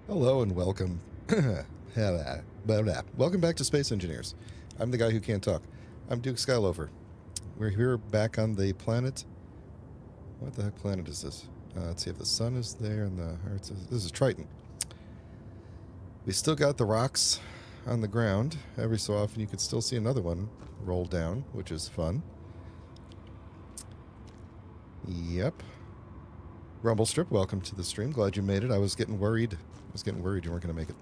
Hello and welcome. Welcome back to Space Engineers. I'm the guy who can't talk. I'm Duke Skylover. We're here back on the planet. What the heck planet is this? Let's see if the sun is there and the Earth is. This is Triton. We still got the rocks on the ground. Every so often you can still see another one roll down, which is fun. Yep. Rumble Strip, welcome to the stream. Glad you made it. I was getting worried. You weren't going to make it.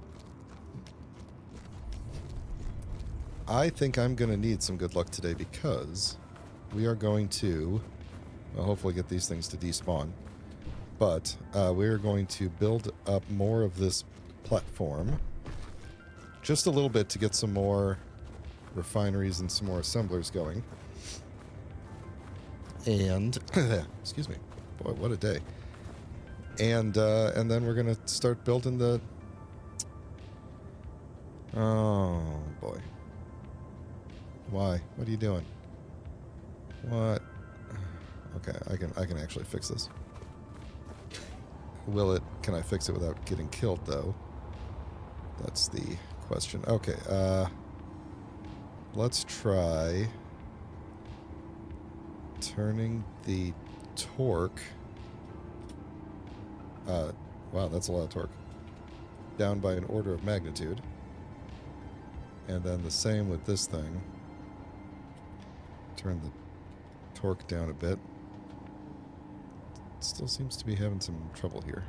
I think I'm going to need some good luck today because we are going to hopefully get these things to despawn. But we're going to build up more of this platform. Just a little bit to get some more refineries and some more assemblers going. And, excuse me. Boy, what a day. And then we're gonna start building the. Oh boy. Why? What are you doing? What? Okay, I can actually fix this. Will it? Can I fix it without getting killed though? That's the question. Okay. Let's try turning the torque. Wow, that's a lot of torque. Down by an order of magnitude. And then the same with this thing. Turn the torque down a bit. It still seems to be having some trouble here.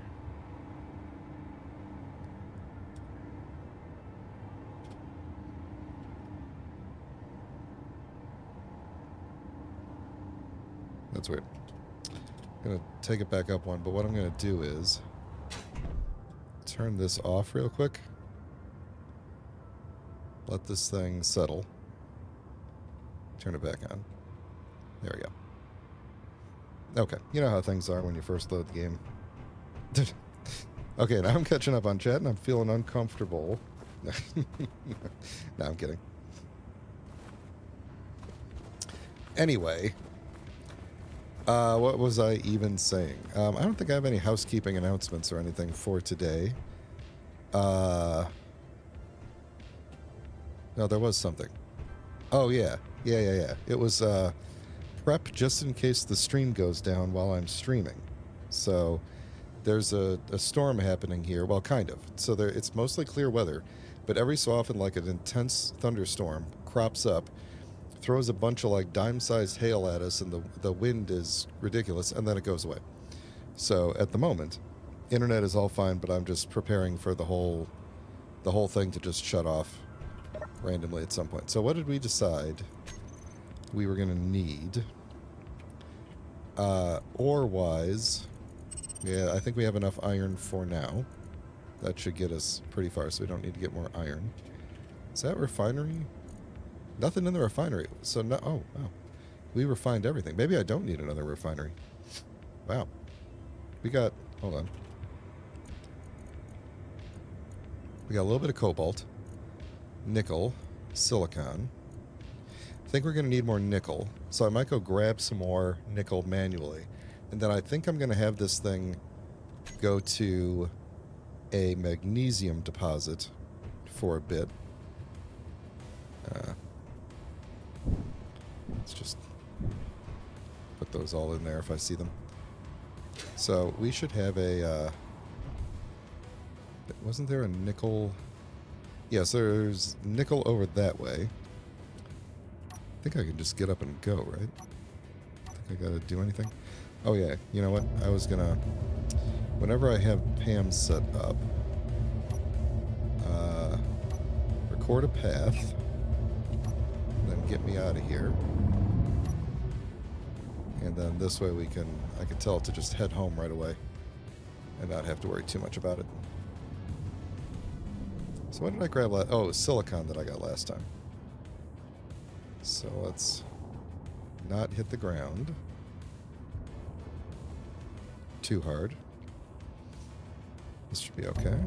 That's weird. I'm going to take it back up one, but what I'm going to do is turn this off real quick. Let this thing settle. Turn it back on. There we go. Okay, you know how things are when you first load the game. Okay, now I'm catching up on chat and I'm feeling uncomfortable. No, I'm kidding. Anyway... what was I even saying? I don't think I have any housekeeping announcements or anything for today. No, there was something. Oh, yeah. Yeah. It was prep just in case the stream goes down while I'm streaming. So there's a storm happening here. Well, kind of. So it's mostly clear weather, but every so often, like an intense thunderstorm crops up, throws a bunch of like dime-sized hail at us, and the wind is ridiculous, and then it goes away. So at the moment, internet is all fine, but I'm just preparing for the whole thing to just shut off randomly at some point. So what did we decide we were going to need? Ore-wise, yeah, I think we have enough iron for now. That should get us pretty far, so we don't need to get more iron. Is that refinery? Nothing in the refinery. So no. Oh, wow. We refined everything. Maybe I don't need another refinery. Wow. We got. Hold on. We got a little bit of cobalt, nickel, silicon. I think we're going to need more nickel. So I might go grab some more nickel manually. And then I think I'm going to have this thing go to a magnesium deposit for a bit. Let's just put those all in there if I see them. So we should have a... wasn't there a nickel... Yes, there's nickel over that way. I think I can just get up and go, right? I think I gotta do anything. Oh yeah, you know what? I was gonna... Whenever I have Pam set up... record a path... then get me out of here. And then this way I can tell it to just head home right away and not have to worry too much about it. So what did I grab last? Oh, it was silicon that I got last time. So let's not hit the ground too hard. This should be okay.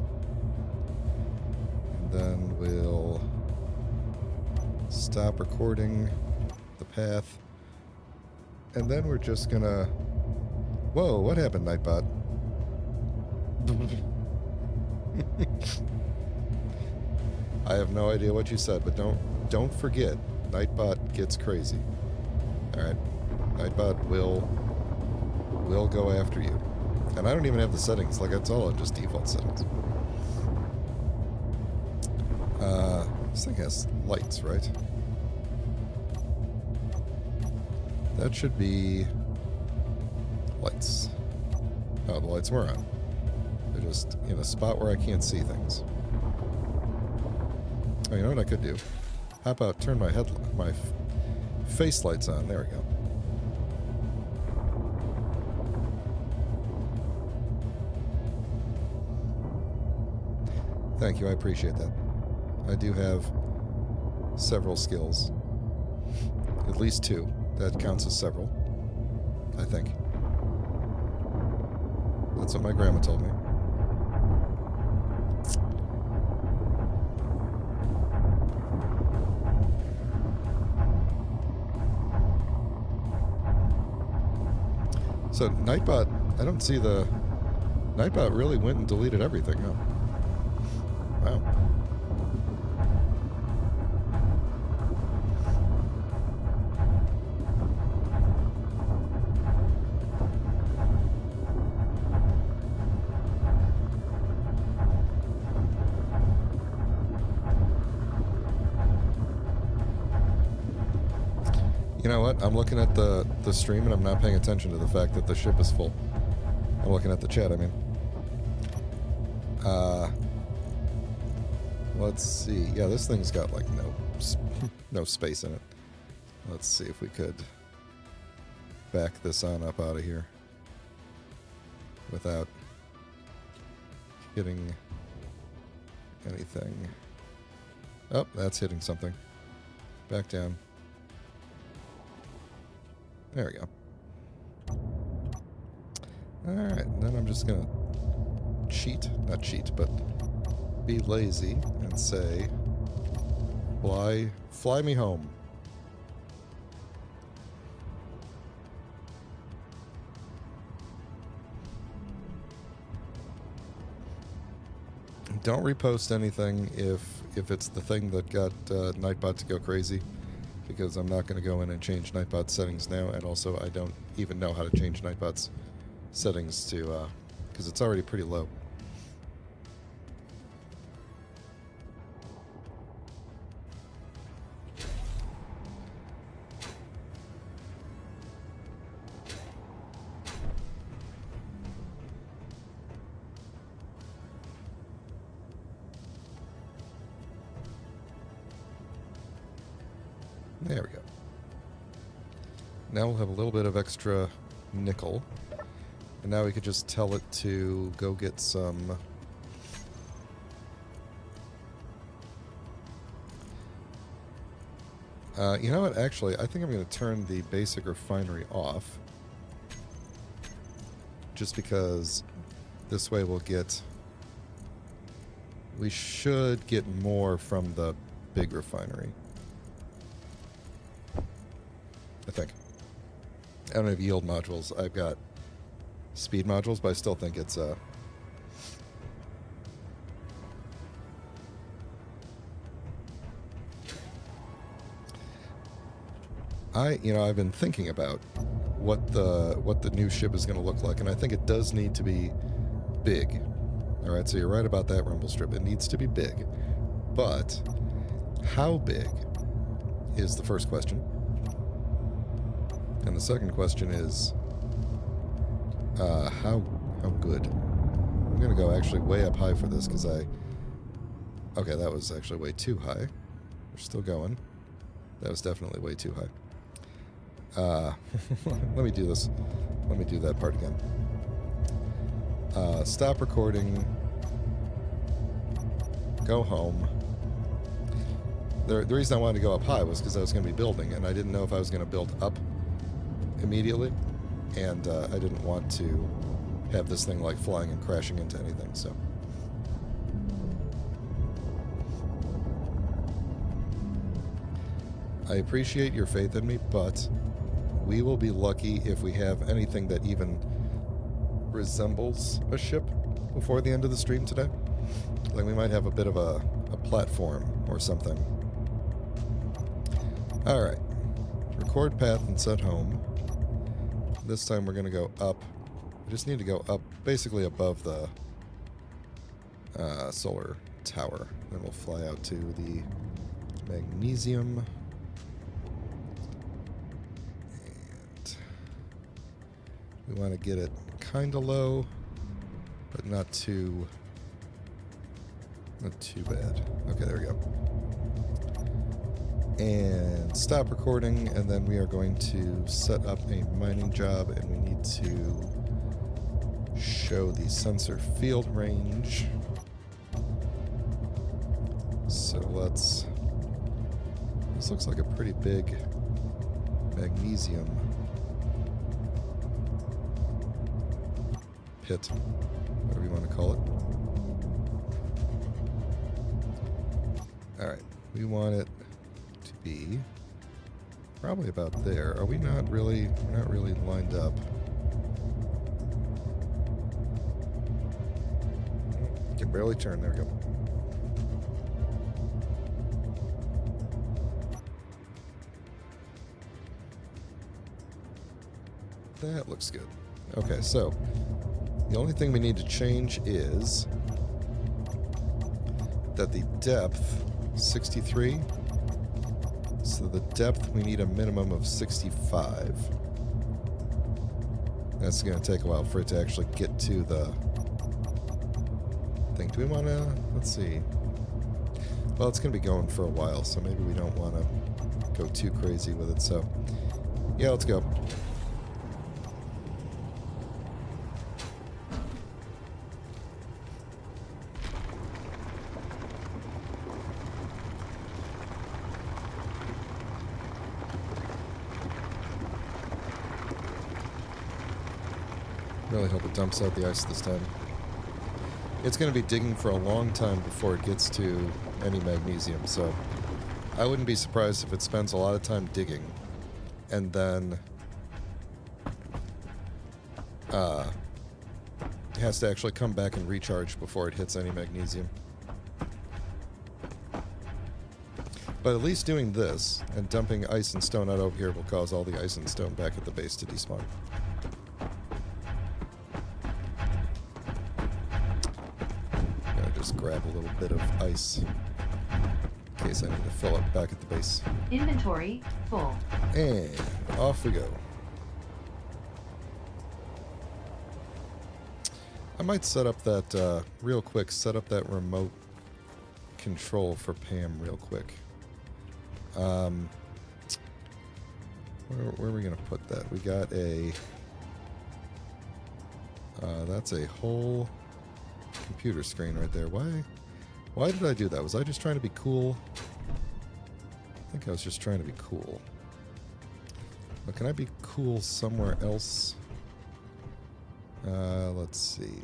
And then we'll stop recording the path. And then we're just gonna... Whoa, what happened, Nightbot? I have no idea what you said, but don't forget, Nightbot gets crazy. All right, Nightbot will go after you, and I don't even have the settings. Like, it's all just default settings. This thing has lights, right? That should be lights. Oh, the lights were on. They're just in a spot where I can't see things. Oh, you know what I could do? How about turn my face lights on? There we go. Thank you, I appreciate that. I do have several skills. At least 2. That counts as several, I think. That's what my grandma told me. So Nightbot, I don't see the... Nightbot really went and deleted everything, huh? Wow. You know what? I'm looking at the stream and I'm not paying attention to the fact that the ship is full. I'm looking at the chat, I mean. Let's see. Yeah, this thing's got like no space in it. Let's see if we could back this on up out of here without hitting anything. Oh, that's hitting something. Back down. There we go. Alright, then I'm just gonna not cheat, but be lazy and say, fly me home. Don't repost anything if it's the thing that got Nightbot to go crazy, because I'm not going to go in and change Nightbot's settings now, and also I don't even know how to change Nightbot's settings to, because it's already pretty low. There we go. Now we'll have a little bit of extra nickel. And now we could just tell it to go get some... you know what? Actually, I think I'm going to turn the basic refinery off. Just because this way we'll get... We should get more from the big refinery. I think. I don't have yield modules. I've got speed modules, but I still think it's I've been thinking about what the new ship is going to look like, and I think it does need to be big. All right, so you're right about that, rumble strip. It needs to be big, but how big is the first question. And the second question is, how good? I'm going to go actually way up high for this, because okay, that was actually way too high. We're still going. That was definitely way too high. Let me do this. Let me do that part again. Stop recording. Go home. The reason I wanted to go up high was because I was going to be building, and I didn't know if I was going to build up immediately, and I didn't want to have this thing like flying and crashing into anything, so. I appreciate your faith in me, but we will be lucky if we have anything that even resembles a ship before the end of the stream today. Like we might have a bit of a platform or something. Alright. Record path and set home. This time we're going to go up. I just need to go up basically above the solar tower. Then we'll fly out to the magnesium. And we want to get it kind of low, but not too bad. Okay, there we go. And stop recording, and then we are going to set up a mining job, and we need to show the sensor field range. So let's... This looks like a pretty big magnesium pit, whatever you want to call it. Alright, we want it to be probably about there. Are we not really... We're not really lined up. Can barely turn. There we go. That looks good. Okay, so the only thing we need to change is that the depth 63. So the depth we need a minimum of 65. That's going to take a while for it to actually get to the thing. Do we want to... Let's see. Well, it's going to be going for a while, so maybe we don't want to go too crazy with it. So, yeah, let's go. Really hope it dumps out the ice this time. It's going to be digging for a long time before it gets to any magnesium, so I wouldn't be surprised if it spends a lot of time digging and then has to actually come back and recharge before it hits any magnesium. But at least doing this and dumping ice and stone out over here will cause all the ice and stone back at the base to despawn. Just grab a little bit of ice in case I need to fill up back at the base. Inventory full. And off we go. I might set up that real quick, set up that remote control for Pam real quick. Where are we going to put that? We got a... that's a whole computer screen right there. Why did I do that? Was I just trying to be cool? I think I was just trying to be cool. But can I be cool somewhere else? Let's see.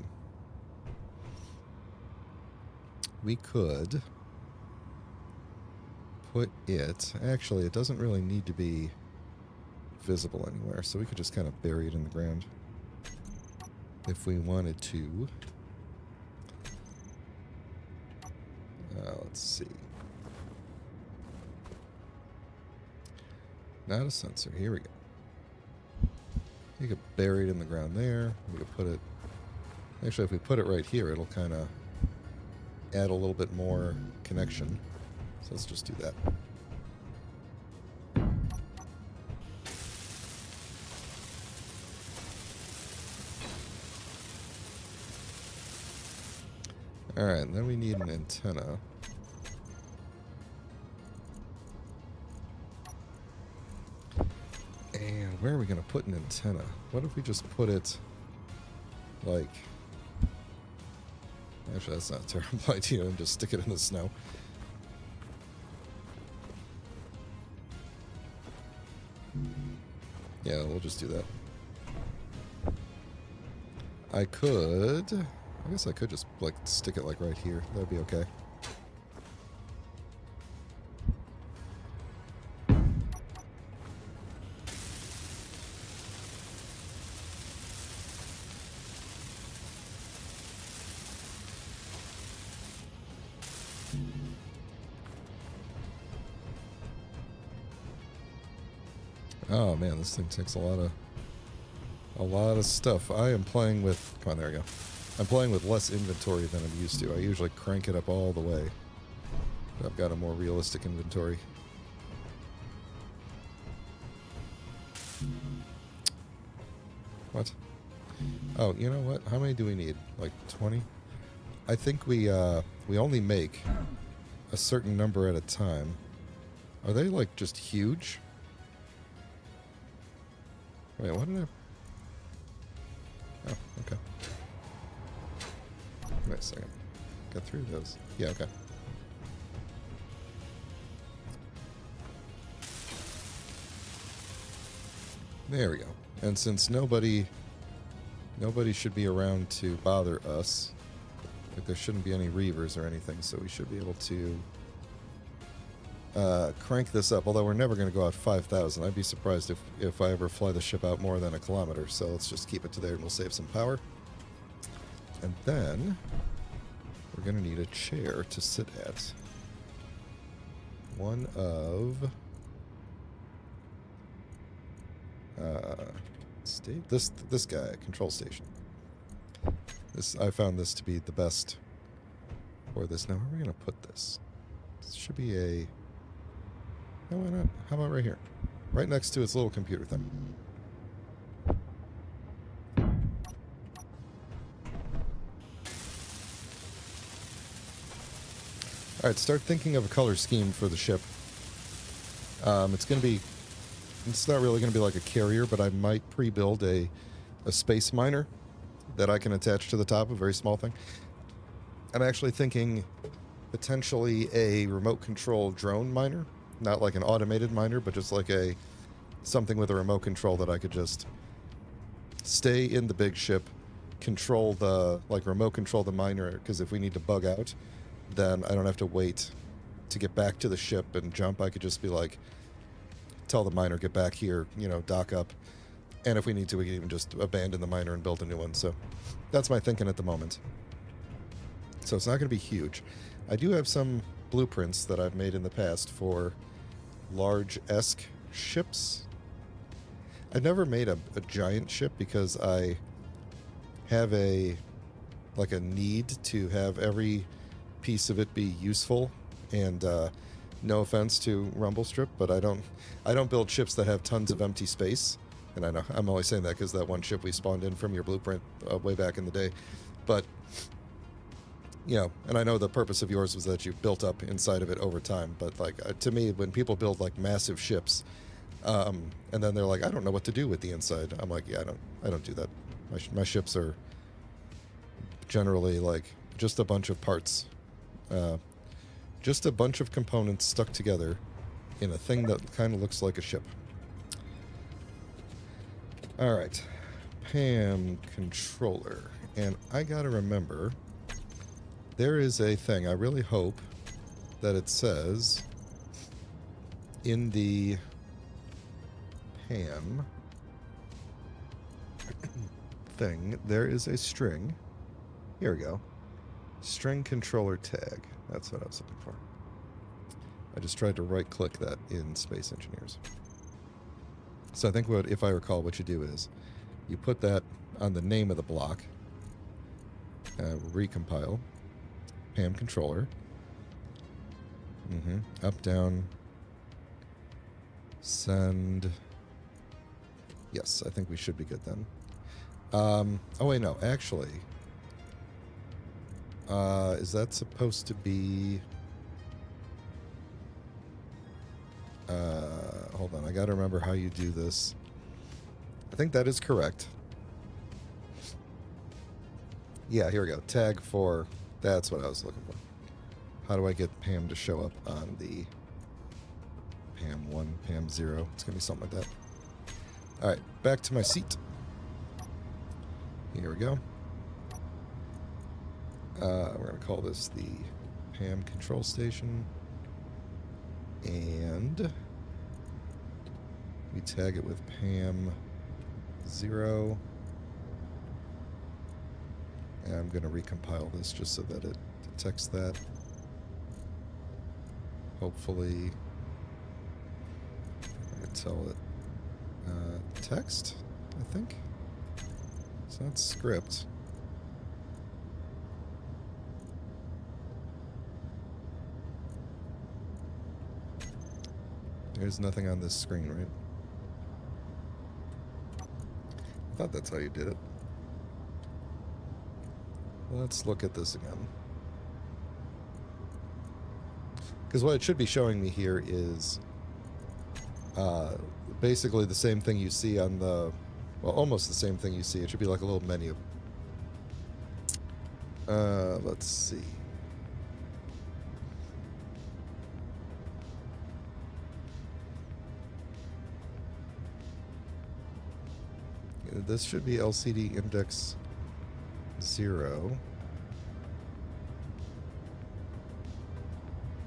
We could put it... Actually, it doesn't really need to be visible anywhere, so we could just kind of bury it in the ground if we wanted to. Let's see. Not a sensor. Here we go. You could bury it in the ground there. We could put it... Actually, if we put it right here, it'll kind of add a little bit more connection. So let's just do that. Alright, then we need an antenna. And where are we going to put an antenna? What if we just put it, like... Actually, that's not a terrible idea, and just stick it in the snow. Yeah, we'll just do that. I guess I could just, like, stick it, like, right here. That'd be okay. Oh man, this thing takes a lot of stuff. I am playing with, come on, there we go. I'm playing with less inventory than I'm used to. I usually crank it up all the way. But I've got a more realistic inventory. What? Oh, you know what? How many do we need? Like 20? I think we only make a certain number at a time. Are they like just huge? Wait, what did I... Oh, okay. Wait a second. Got through those. Yeah, okay. There we go. And since nobody should be around to bother us, like there shouldn't be any reavers or anything, so we should be able to crank this up. Although we're never going to go out 5,000. I'd be surprised if I ever fly the ship out more than a kilometer. So let's just keep it to there and we'll save some power. And then we're going to need a chair to sit at. One of... this guy, control station. I found this to be the best for this. Now, where are we going to put this? This should be a... No, why not? How about right here? Right next to its little computer thing. Alright, start thinking of a color scheme for the ship. It's going to be... It's not really going to be like a carrier, but I might pre-build a space miner that I can attach to the top, a very small thing. I'm actually thinking potentially a remote control drone miner. Not like an automated miner, but just like something with a remote control that I could just stay in the big ship, remote control the miner, because if we need to bug out, then I don't have to wait to get back to the ship and jump. I could just be like, tell the miner, get back here, dock up. And if we need to, we can even just abandon the miner and build a new one. So that's my thinking at the moment. So it's not going to be huge. I do have some blueprints that I've made in the past for large-esque ships. I've never made a giant ship because I have a need to have every piece of it be useful. And no offense to Rumble Strip, but I don't build ships that have tons of empty space. And I know I'm only saying that because that one ship we spawned in from your blueprint way back in the day. But and I know the purpose of yours was that you built up inside of it over time. But to me, when people build like massive ships, and then they're like, I don't know what to do with the inside. I'm like, yeah, I don't do that. My ships are generally like just a bunch of parts, just a bunch of components stuck together in a thing that kind of looks like a ship. All right, PAM controller, and I gotta remember. There is a thing, I really hope that it says in the PAM thing, there is a string. Here we go. String controller tag. That's what I was looking for. I just tried to right-click that in Space Engineers. So I think if I recall, what you do is you put that on the name of the block, recompile. PAM controller. Up, down. Send. Yes, I think we should be good then. Oh wait, no, actually. Is that supposed to be... hold on, I gotta remember how you do this. I think that is correct. Yeah, here we go. Tag for... That's what I was looking for. How do I get PAM to show up on the PAM 1, PAM 0? It's going to be something like that. All right, back to my seat. Here we go. We're going to call this the PAM control station. And we tag it with PAM 0. And I'm going to recompile this just so that it detects that. Hopefully, I can tell it Text, I think. It's not script. There's nothing on this screen, right? I thought that's how you did it. Let's look at this again. Because what it should be showing me here is basically the same thing you see on the... Well, almost the same thing you see. It should be like a little menu. Let's see. This should be LCD index 0.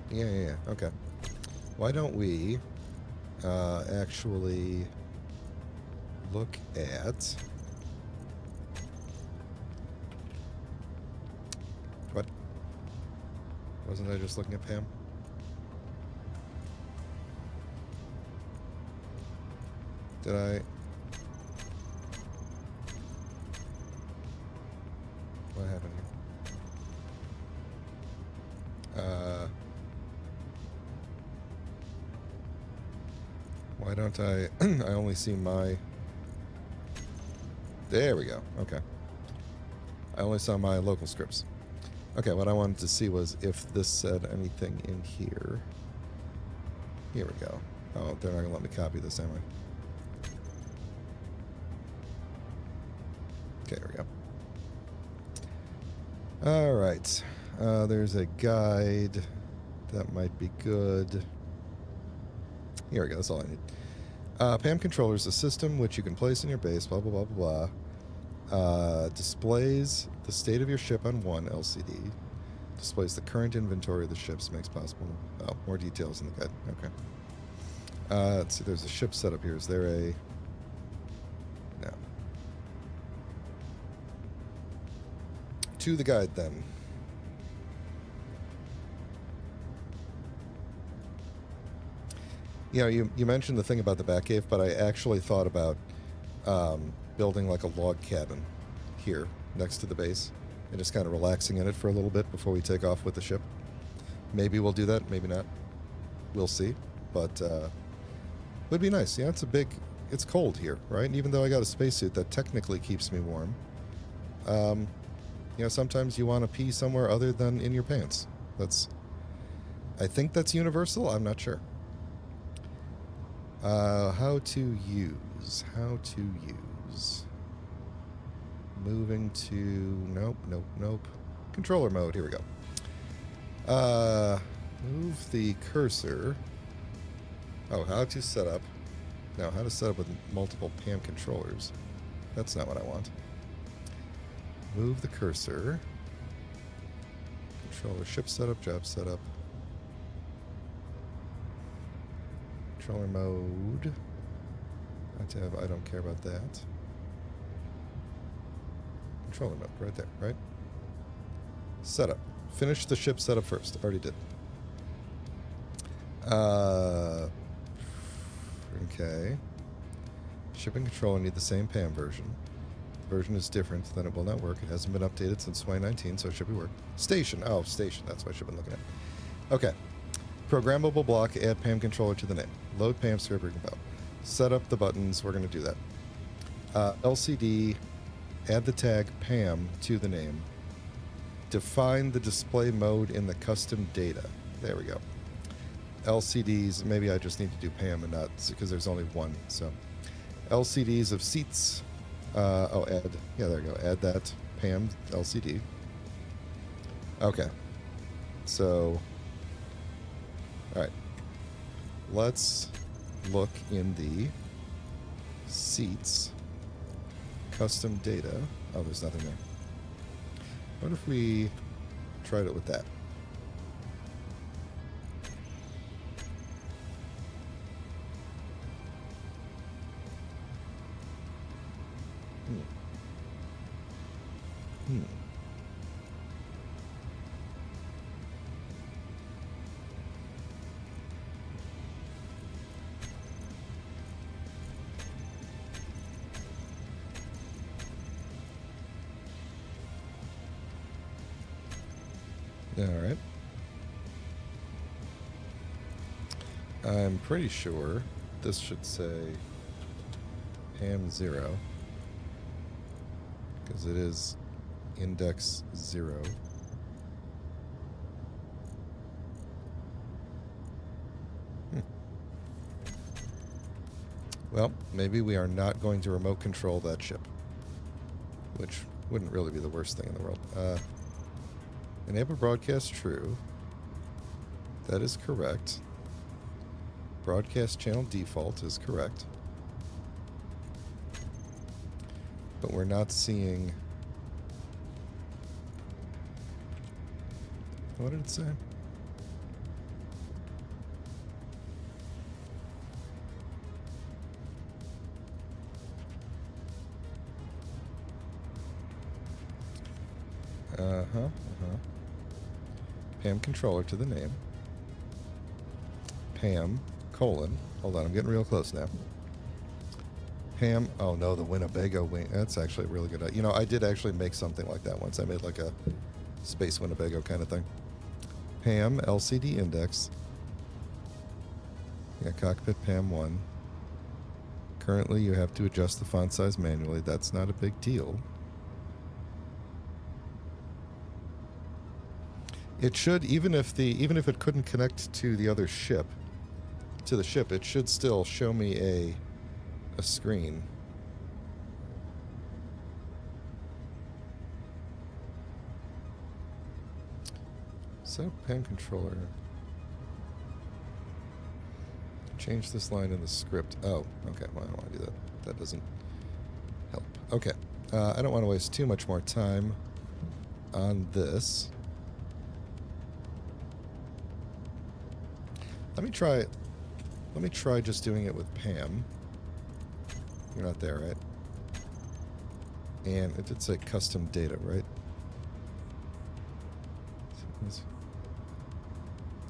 Yeah, okay. Why don't we actually look at... What? Wasn't I just looking at Pam? Did I... What happened here? Why don't I... I only see my... There we go. Okay. I only saw my local scripts. Okay, what I wanted to see was if this said anything in here. Here we go. Oh, they're not going to let me copy this, am I? Okay, there we go. Alright. There's a guide. That might be good. Here we go, that's all I need. PAM controller is a system which you can place in your base, blah, blah, blah, blah, blah. Displays the state of your ship on one LCD. Displays the current inventory of the ships, makes possible... Oh, more details in the guide. Okay. Let's see, there's a ship setup here. Is there a... No. To the guide, then. You know, you mentioned the thing about the Batcave, but I actually thought about building like a log cabin here next to the base and just kind of relaxing in it for a little bit before we take off with the ship. Maybe we'll do that, maybe not. We'll see, but would be nice. Yeah, it's cold here, right? And even though I got a spacesuit that technically keeps me warm, you know, sometimes you want to pee somewhere other than in your pants. I think that's universal. I'm not sure. How to use. Moving to... Nope. Controller mode. Here we go. Move the cursor. Oh, how to set up. Now, how to set up with multiple PAM controllers. That's not what I want. Move the cursor. Controller ship setup, job setup. Controller mode. I don't care about that. Controller mode, right there, right? Setup. Finish the ship setup first. Already did. Okay. Ship and controller need the same PAM version. The version is different, then it will not work. It hasn't been updated since 2019, so it should be work. Station. Oh, station. That's what I should have been looking at. Okay. Programmable block, add PAM controller to the name. Load PAM script, recompile. Set up the buttons, we're going to do that. LCD, add the tag PAM to the name. Define the display mode in the custom data. There we go. LCDs, maybe I just need to do PAM and not, because there's only one, so. LCDs of seats, add, yeah, there we go. Add that PAM LCD. Okay. So, all right. Let's look in the seats custom data. Oh, there's nothing there. What if we tried it with that? All right. I'm pretty sure this should say ham 0 because it is index 0. Well, maybe we are not going to remote control that ship, which wouldn't really be the worst thing in the world. Enable broadcast true. That is correct. Broadcast channel default is correct. But we're not seeing... What did it say? Pam controller to the name. Pam, colon. Hold on, I'm getting real close now. Pam, oh no, the Winnebago wing. That's actually a really good. You know, I did actually make something like that once. I made like a space Winnebago kind of thing. Pam, LCD index. Yeah, cockpit Pam 1. Currently, you have to adjust the font size manually. That's not a big deal. It should, even if it couldn't connect to the other ship, to the ship, it should still show me a screen. So, pen controller. Change this line in the script. Oh, okay. Well, I don't want to do that. That doesn't help. Okay. I don't want to waste too much more time on this. Let me try just doing it with Pam. You're not there, right? And it did say custom data, right?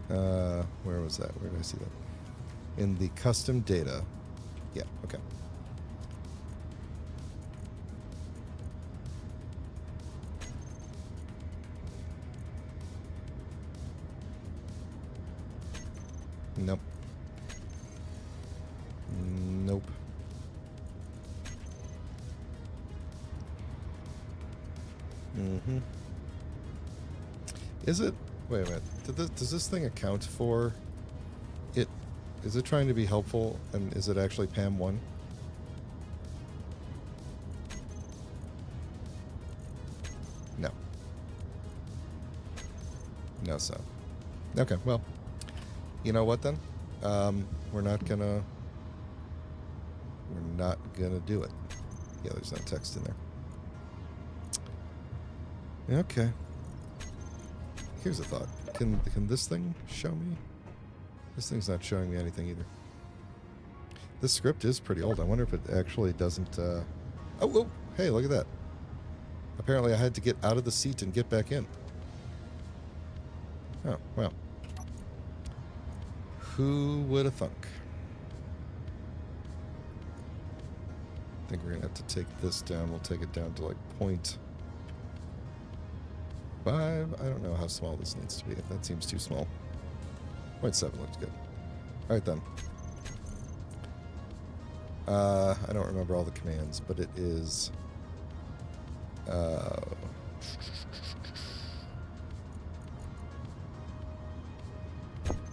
Where was that? Where did I see that? In the custom data. Yeah, okay. Nope. Nope. Mm-hmm. Is it... Wait a minute. Does this thing account for it? Is it trying to be helpful, and is it actually PAM 1? No. No, so. Okay, well... You know what then? We're not gonna do it. Yeah, there's no text in there. Okay. Here's a thought. Can this thing show me? This thing's not showing me anything either. This script is pretty old. I wonder if it actually doesn't oh, hey, look at that. Apparently I had to get out of the seat and get back in. Oh, well. Who would have thunk? I think we're going to have to take this down. We'll take it down to like 0.5. I don't know how small this needs to be. That seems too small. 0.7 looks good. All right, then. I don't remember all the commands, but it is...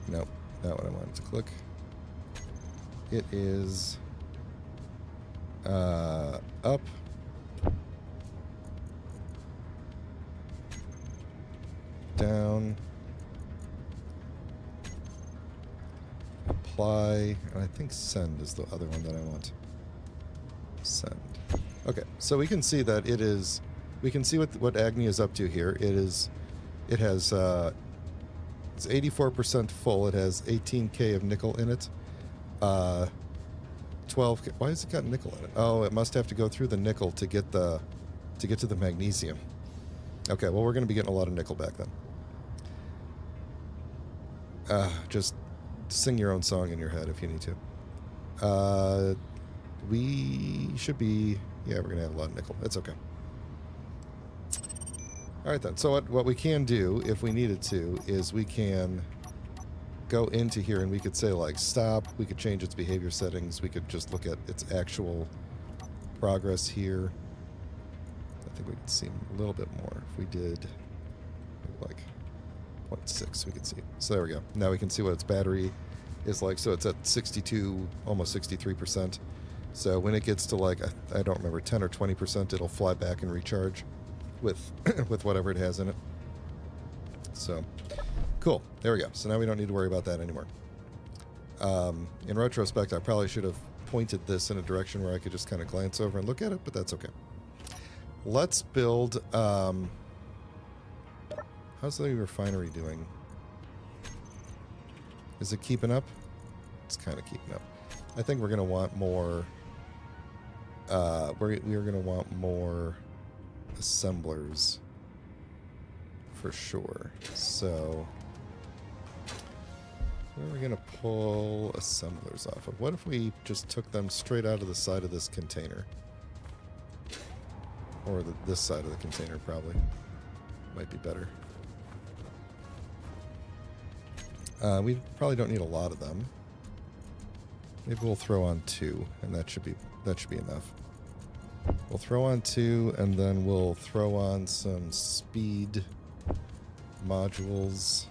Nope. Not what I wanted to click. It is up, down, apply, and I think send is the other one that I want. Send. Okay, so we can see that it is. We can see what Agni is up to here. It has. It's 84% full. It has 18K of nickel in it. 12K. Why has it got nickel in it? Oh, it must have to go through the nickel to get to the magnesium. Okay, well, we're going to be getting a lot of nickel back then. Just sing your own song in your head if you need to. We should be... Yeah, we're going to have a lot of nickel. It's okay. All right, then. So what we can do, if we needed to, is we can go into here and we could say, like, stop. We could change its behavior settings. We could just look at its actual progress here. I think we could see a little bit more. If we did, like, 0.6, we could see. So there we go. Now we can see what its battery is like. So it's at 62, almost 63%. So when it gets to, like, I don't remember, 10 or 20%, it'll fly back and recharge with with whatever it has in it. So cool. There we go. So now we don't need to worry about that anymore. In retrospect, I probably should have pointed this in a direction where I could just kind of glance over and look at it, but that's okay. Let's build... how's the refinery doing? Is it keeping up? It's kind of keeping up. I think we're going to want more... we're going to want more assemblers for sure. So where are we going to pull assemblers off of? What if we just took them straight out of the side of this container? Or this side of the container, probably. Might be better. We probably don't need a lot of them. Maybe we'll throw on 2, and that should be enough. We'll throw on 2, and then we'll throw on some speed modules.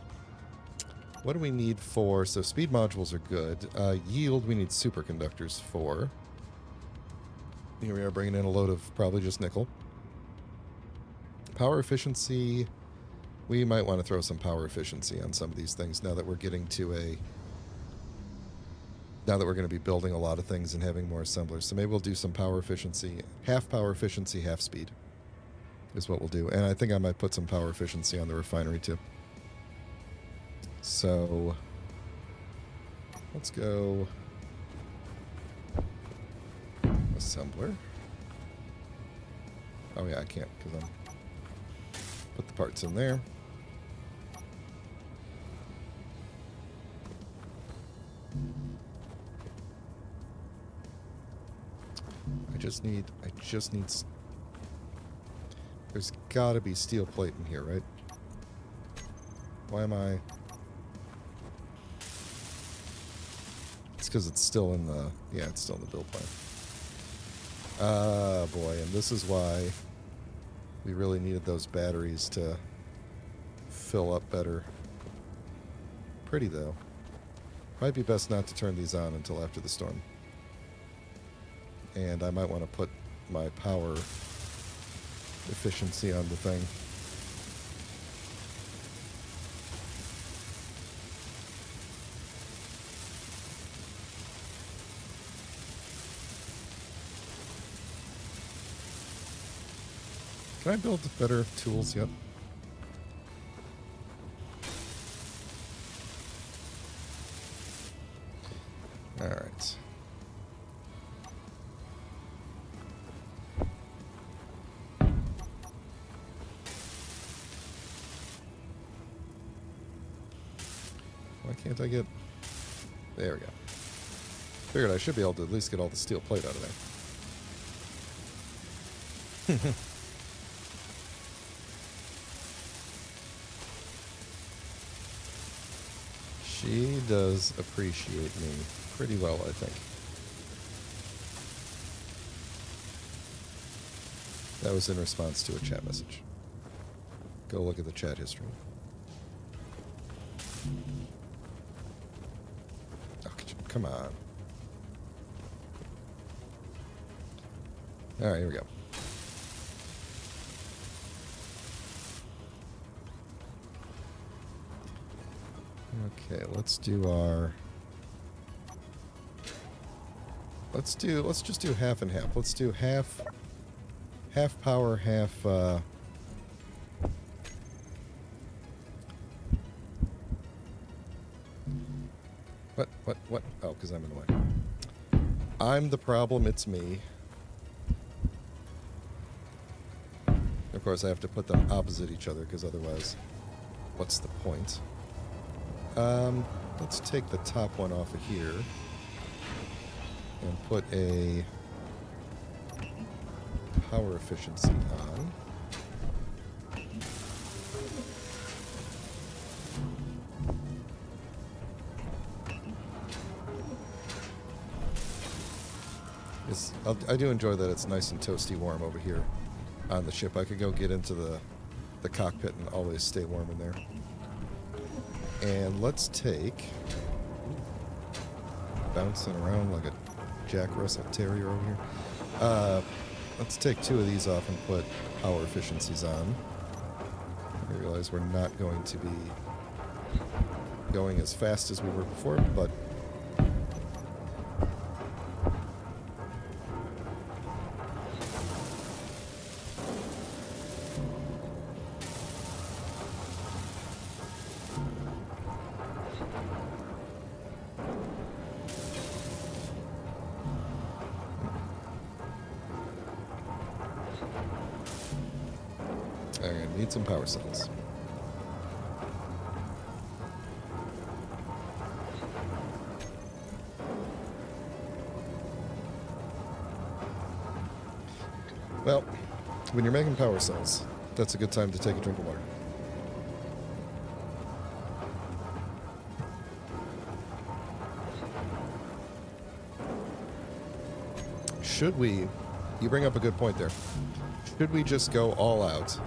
What do we need for? So speed modules are good. Yield, we need superconductors for. Here we are bringing in a load of probably just nickel. Power efficiency, we might want to throw some power efficiency on some of these things now that we're getting to a... Now that we're going to be building a lot of things and having more assemblers. So maybe we'll do some power efficiency. Half power efficiency, half speed is what we'll do. And I think I might put some power efficiency on the refinery too. So let's go assembler. Oh yeah, I can't because I'm put the parts in there. I just need there's gotta be steel plate in here, right? Why am I? It's because it's still in the, yeah, it's still in the build plan. Ah, boy, and this is why we really needed those batteries to fill up better. Pretty, though. Might be best not to turn these on until after the storm. And I might want to put my power efficiency on the thing. Can I build better tools yet? All right. Why can't I get... There we go. Figured I should be able to at least get all the steel plate out of there. She does appreciate me pretty well, I think. That was in response to a chat message. Go look at the chat history. Oh, come on. All right, here we go. Okay, let's do our... Let's just do half and half. Let's do half power, half What? Oh, because I'm in the way. I'm the problem, it's me. Of course, I have to put them opposite each other, because otherwise, what's the point? Let's take the top one off of here and put a power efficiency on. I do enjoy that it's nice and toasty warm over here on the ship. I could go get into the cockpit and always stay warm in there. And let's take... bouncing around like a Jack Russell Terrier over here. Let's take 2 of these off and put power efficiencies on. I realize we're not going to be going as fast as we were before, but I'm gonna need some power cells. Well, when you're making power cells, that's a good time to take a drink of water. Should we, you bring up a good point there, should we just go all out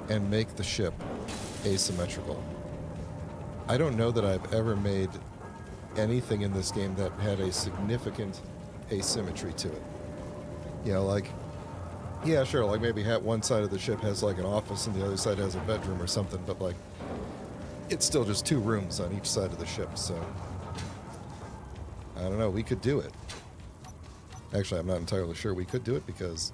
and make the ship asymmetrical? I don't know that I've ever made anything in this game that had a significant asymmetry to it. You know, like, yeah, sure, like maybe one side of the ship has like an office and the other side has a bedroom or something, but like, it's still just 2 rooms on each side of the ship, so I don't know, we could do it. Actually, I'm not entirely sure we could do it because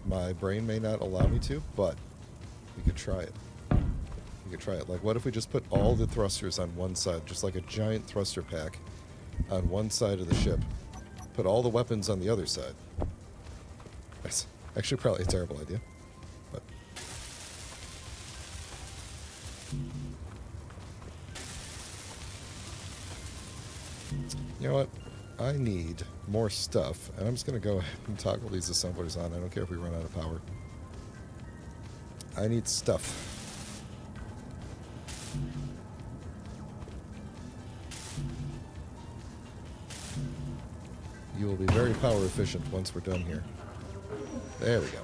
my brain may not allow me to, but we could try it. We could try it. Like, what if we just put all the thrusters on one side, just like a giant thruster pack on one side of the ship, put all the weapons on the other side? That's actually probably a terrible idea, but... You know what? I need more stuff, and I'm just going to go ahead and toggle these assemblers on. I don't care if we run out of power. I need stuff. You will be very power efficient once we're done here. There we go.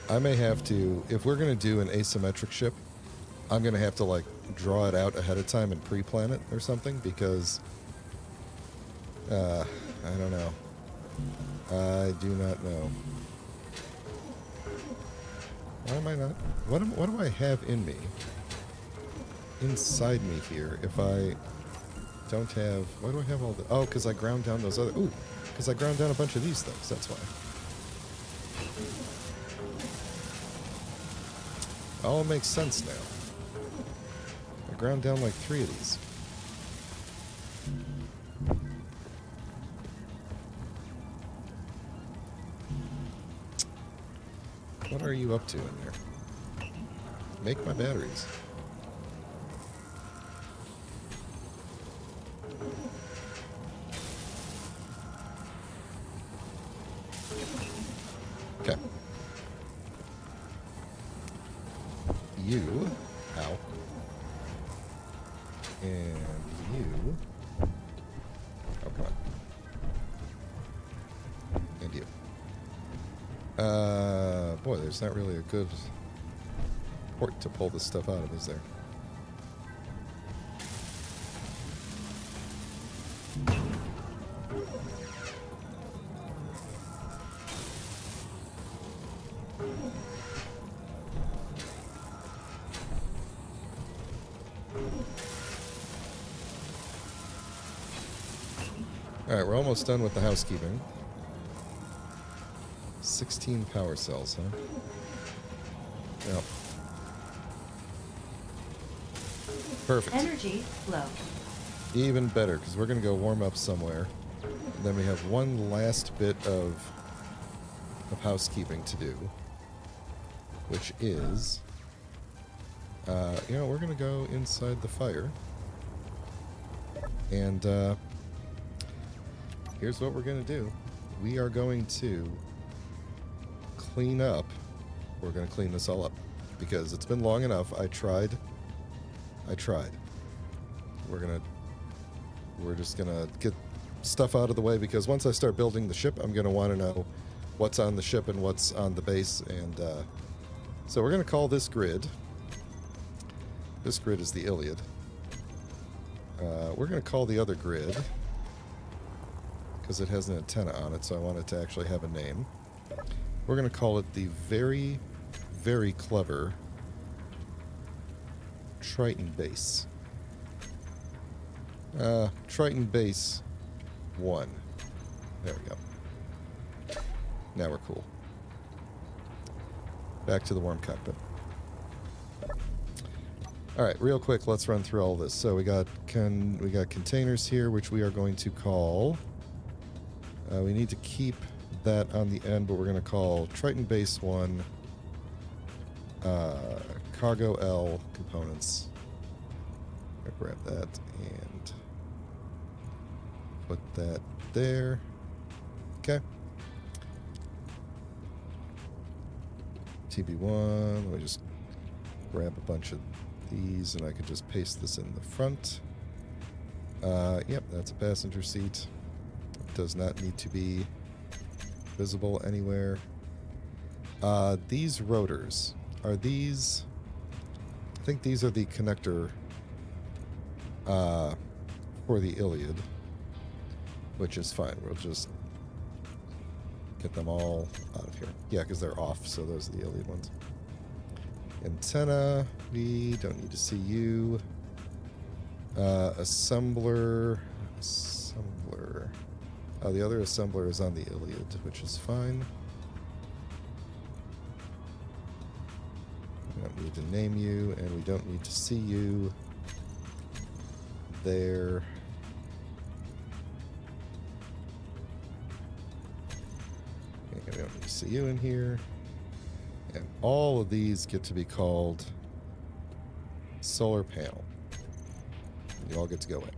I may have to, if we're going to do an asymmetric ship, I'm going to have to, like, draw it out ahead of time and pre-plan it or something, because, I don't know. I do not know. Why am I not? What do I have in me? Inside me here, if I don't have... Why do I have all the... Oh, because I ground down those other... Ooh, because I ground down a bunch of these things, that's why. All makes sense now. I ground down like 3 of these. What are you up to in there? Make my batteries. Okay. You, ow, and you, oh, come on, and you. Boy, there's not really a good port to pull this stuff out of, is there? Alright, we're almost done with the housekeeping. 16 power cells, huh? Yep. Perfect. Energy low. Even better, because we're going to go warm up somewhere. And then we have one last bit of housekeeping to do, which is, you know, we're going to go inside the fire. And here's what we're going to do. We are going to clean up we're going to clean this all up because it's been long enough. I tried. We're just going to get stuff out of the way because once I start building the ship, I'm going to want to know what's on the ship and what's on the base. And so we're going to call this grid. This grid is the Iliad. We're going to call the other grid because it has an antenna on it, so I want it to actually have a name. We're going to call it the very, very clever Triton Base. Triton Base 1. There we go. Now we're cool. Back to the warm cockpit. All right, real quick, let's run through all this. So we got containers here, which we are going to call. We need to keep that on the end, but we're going to call Triton Base 1 Cargo L Components. I'll grab that and put that there. Okay. TB1, let me just grab a bunch of these and I can just paste this in the front. Yep, that's a passenger seat. It does not need to be visible anywhere. These rotors, are these... I think these are the connector for the Iliad, which is fine. We'll just get them all out of here. Yeah, because they're off, so those are the Iliad ones. Antenna, we don't need to see you. Assembler. Oh, the other assembler is on the Iliad, which is fine. We don't need to name you, and we don't need to see you there. Okay, we don't need to see you in here. And all of these get to be called solar panel. You all get to go in.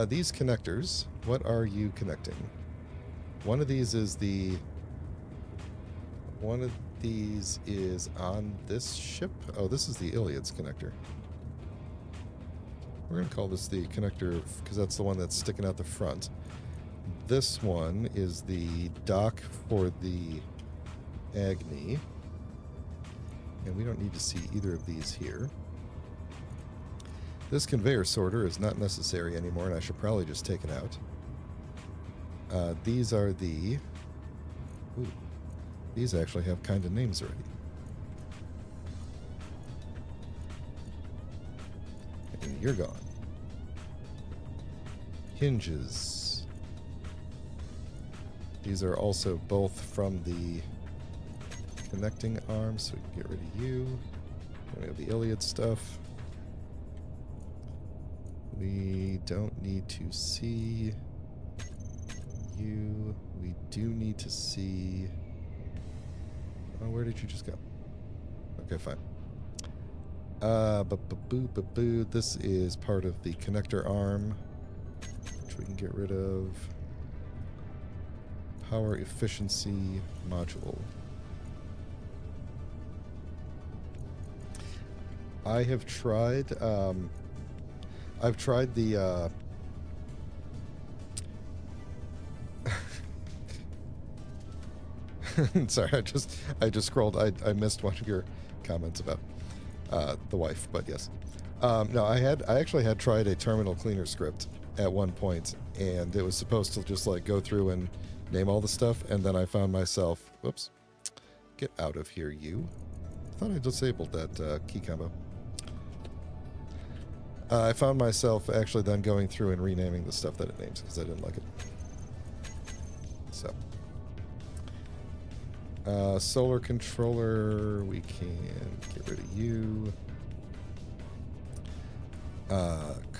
These connectors, what are you connecting? One of these is on this ship. Oh, this is the Iliad's connector. We're going to call this the connector because that's the one that's sticking out the front. This one is the dock for the Agni. And we don't need to see either of these here. This conveyor sorter is not necessary anymore, and I should probably just take it out. These are the... Ooh, these actually have kind of names already. And you're gone. Hinges. These are also both from the connecting arms, so we can get rid of you. Then we have the Iliad stuff. We don't need to see you. We do need to see... Oh, where did you just go? Okay, fine. Boo. This is part of the connector arm, which we can get rid of. Power efficiency module. I have tried... I've tried the sorry, I just scrolled. I missed one of your comments about the wife, but yes. No, I actually had tried a terminal cleaner script at one point, and it was supposed to just like go through and name all the stuff, and then I found myself, whoops, get out of here, you. I thought I disabled that key combo. I found myself actually then going through and renaming the stuff that it names because I didn't like it. So. Solar controller, we can get rid of you.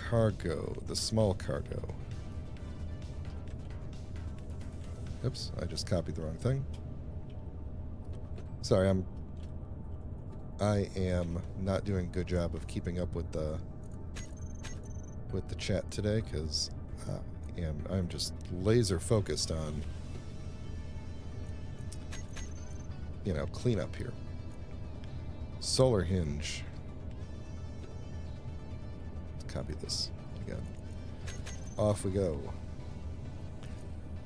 Cargo, the small cargo. Oops, I just copied the wrong thing. Sorry, I am not doing a good job of keeping up with the chat today because I'm just laser focused on you know, cleanup here. Solar hinge. Let's copy this again. Off we go.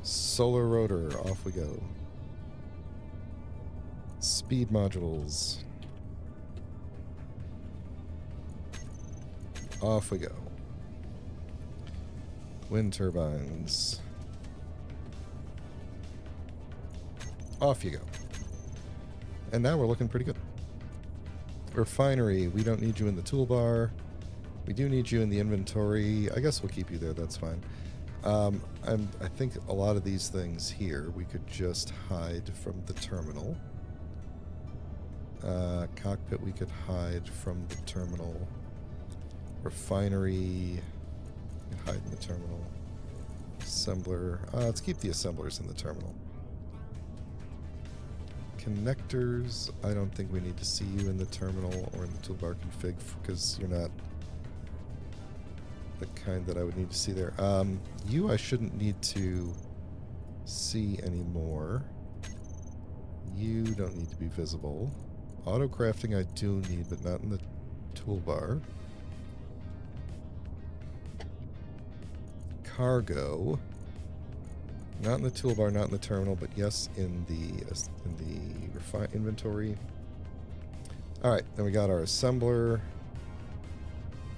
Solar rotor, off we go. Speed modules. Off we go. Wind turbines. Off you go. And now we're looking pretty good. Refinery, we don't need you in the toolbar. We do need you in the inventory. I guess we'll keep you there, that's fine. I think a lot of these things here we could just hide from the terminal. Cockpit we could hide from the terminal. Refinery, hide in the terminal. Assembler, let's keep the assemblers in the terminal. Connectors, I don't think we need to see you in the terminal or in the toolbar config because you're not the kind that I would need to see there. You I shouldn't need to see anymore. You don't need to be visible. Auto crafting I do need, but not in the toolbar. Cargo, not in the toolbar, not in the terminal, but yes, in the inventory. All right, then we got our assembler.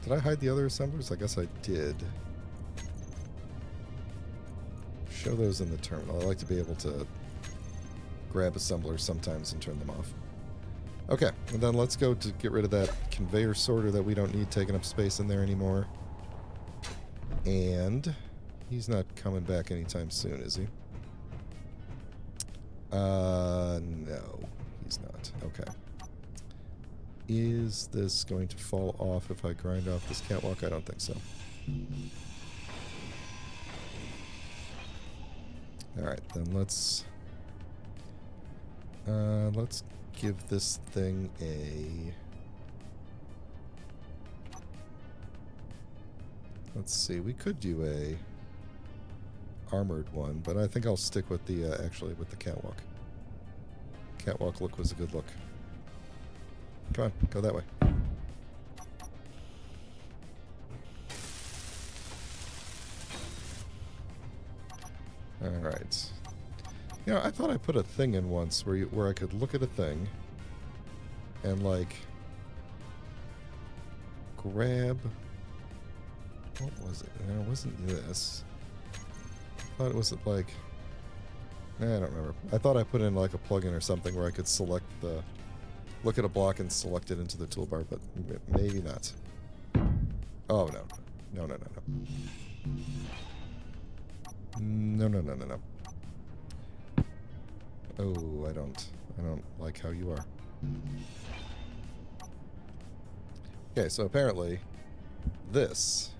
Did I hide the other assemblers? I guess I did. Show those in the terminal. I like to be able to grab assemblers sometimes and turn them off. Okay, and then let's go to get rid of that conveyor sorter that we don't need taking up space in there anymore. And he's not coming back anytime soon, is he? No, he's not. Okay. Is this going to fall off if I grind off this catwalk? I don't think so. Alright, then let's give this thing a... Let's see, we could do a armored one, but I think I'll stick with the, actually, with the catwalk. Catwalk look was a good look. Come on, go that way. Alright. You know, I thought I put a thing in once where I could look at a thing and, like, grab... What was it? No, it wasn't this. I thought it was like... I don't remember. I thought I put in like a plugin or something where I could select the... Look at a block and select it into the toolbar, but maybe not. Oh, no. No, no, no, no. No, no, no, no, no. Oh, I don't like how you are. Okay, so apparently this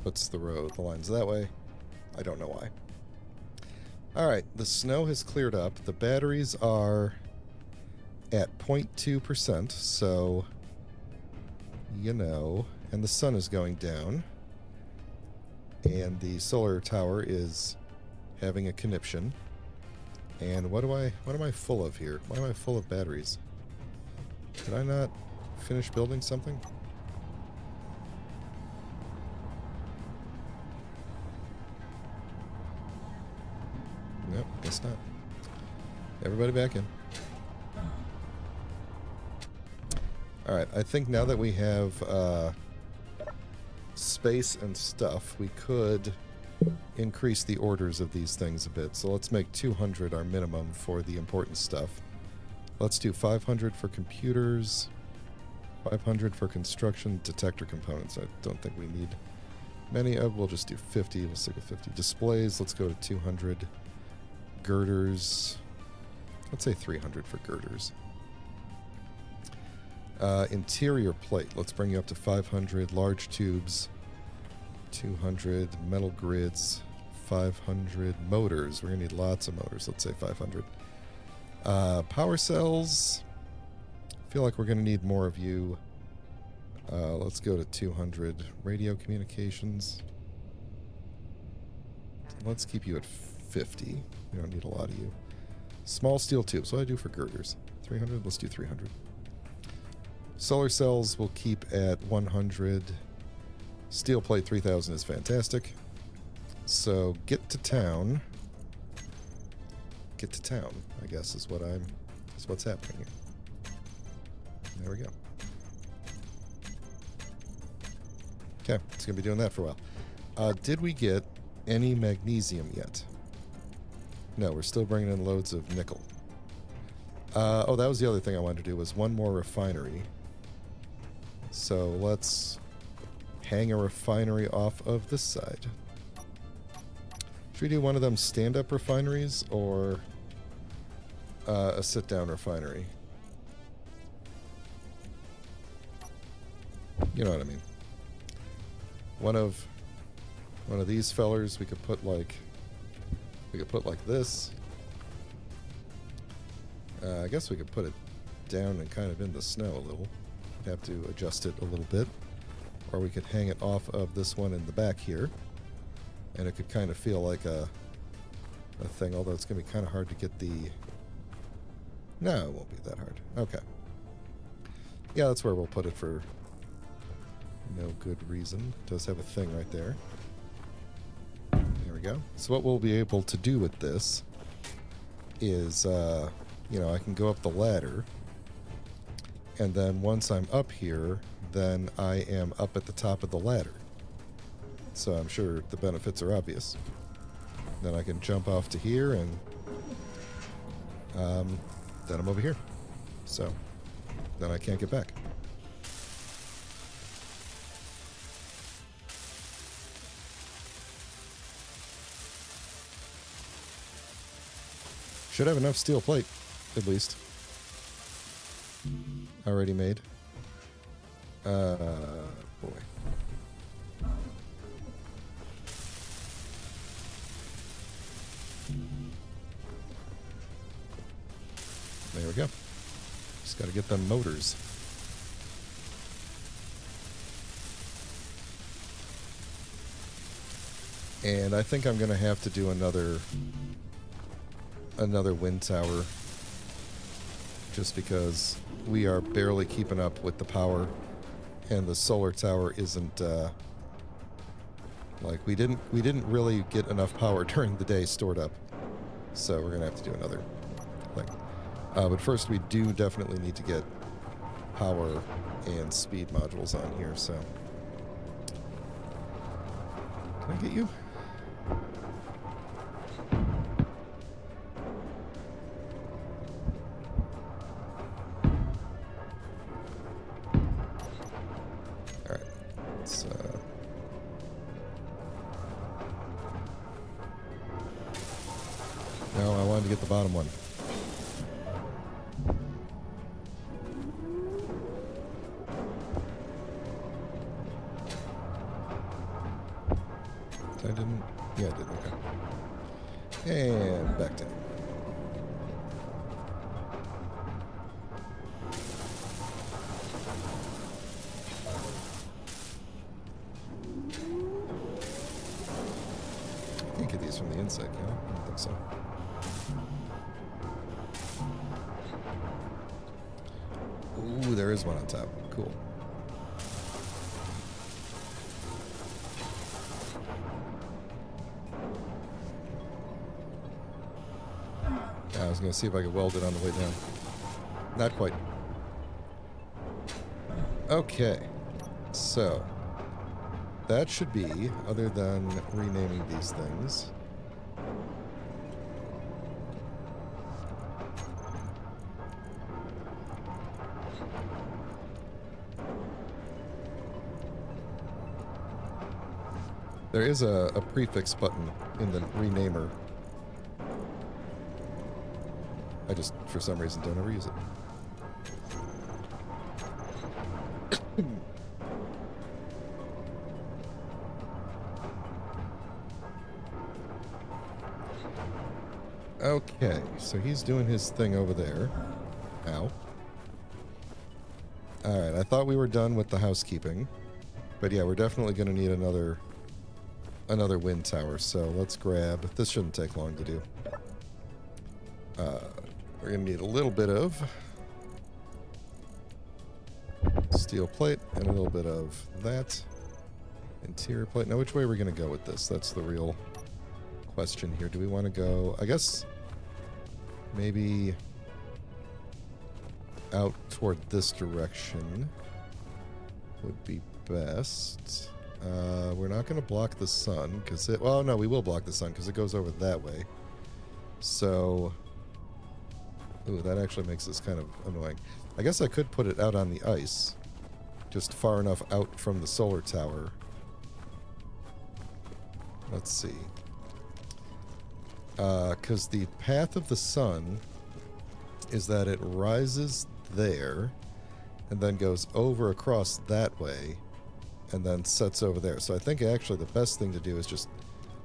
puts the lines that way. I don't know why. Alright, the snow has cleared up. The batteries are at 0.2%, so, you know, and the sun is going down. And the solar tower is having a conniption. And what am I full of here? Why am I full of batteries? Did I not finish building something? Nope, guess not. Everybody back in. Alright, I think now that we have space and stuff, we could increase the orders of these things a bit. So let's make 200 our minimum for the important stuff. Let's do 500 for computers, 500 for construction detector components. I don't think we need many of. We'll just do 50. We'll stick with 50. Displays, let's go to 200. Girders, let's say 300 for girders. Interior plate, let's bring you up to 500. Large tubes, 200. Metal grids, 500. Motors, we're going to need lots of motors. Let's say 500. Power cells, I feel like we're going to need more of you. Let's go to 200. Radio communications, let's keep you at 50. We don't need a lot of you. Small steel tubes, what do I do for girders? 300? Let's do 300. Solar cells will keep at 100. Steel plate 3000 is fantastic. So get to town. Get to town, I guess, is what's happening here. There we go. Okay, it's going to be doing that for a while. Did we get any magnesium yet? No, we're still bringing in loads of nickel. Oh, that was the other thing I wanted to do, was one more refinery. So let's hang a refinery off of this side. Should we do one of them stand-up refineries or a sit-down refinery? You know what I mean. One of these fellers we could put like this. I guess we could put it down and kind of in the snow a little. We'd have to adjust it a little bit. Or we could hang it off of this one in the back here. And it could kind of feel like a thing, although it's going to be kind of hard to get the... No, it won't be that hard. Okay. Yeah, that's where we'll put it for no good reason. It does have a thing right there. There we go. So what we'll be able to do with this is, you know, I can go up the ladder, and then once I'm up here, then I am up at the top of the ladder. So I'm sure the benefits are obvious. Then I can jump off to here, and then I'm over here. So then I can't get back. Should have enough steel plate, at least. Already made. Boy. There we go. Just got to get them motors. And I think I'm going to have to do another wind tower, just because we are barely keeping up with the power, and the solar tower isn't like we didn't really get enough power during the day stored up, so we're gonna have to do another thing. But first, we do definitely need to get power and speed modules on here. So can I get you? No, I wanted to get the bottom one. I didn't? Yeah, I did. Okay. And back down. I can't get these from the inside, can I? I don't think so. Ooh, there is one on top. Cool. I was going to see if I could weld it on the way down. Not quite. Okay. So, that should be, other than renaming these things... There is a prefix button in the renamer. I just, for some reason, don't ever use it. Okay, so he's doing his thing over there. Ow. Alright, I thought we were done with the housekeeping. But yeah, we're definitely going to need another wind tower, so let's grab... This shouldn't take long to do. We're going to need a little bit of Steel plate and a little bit of that. Interior plate. Now, which way are we going to go with this? That's the real question here. Do we want to go, I guess, maybe out toward this direction would be best. We're not going to block the sun because it, well, no, we will block the sun because it goes over that way. So, ooh, that actually makes this kind of annoying. I guess I could put it out on the ice, just far enough out from the solar tower. Let's see. Because the path of the sun is that it rises there and then goes over across that way and then sets over there. So I think actually the best thing to do is just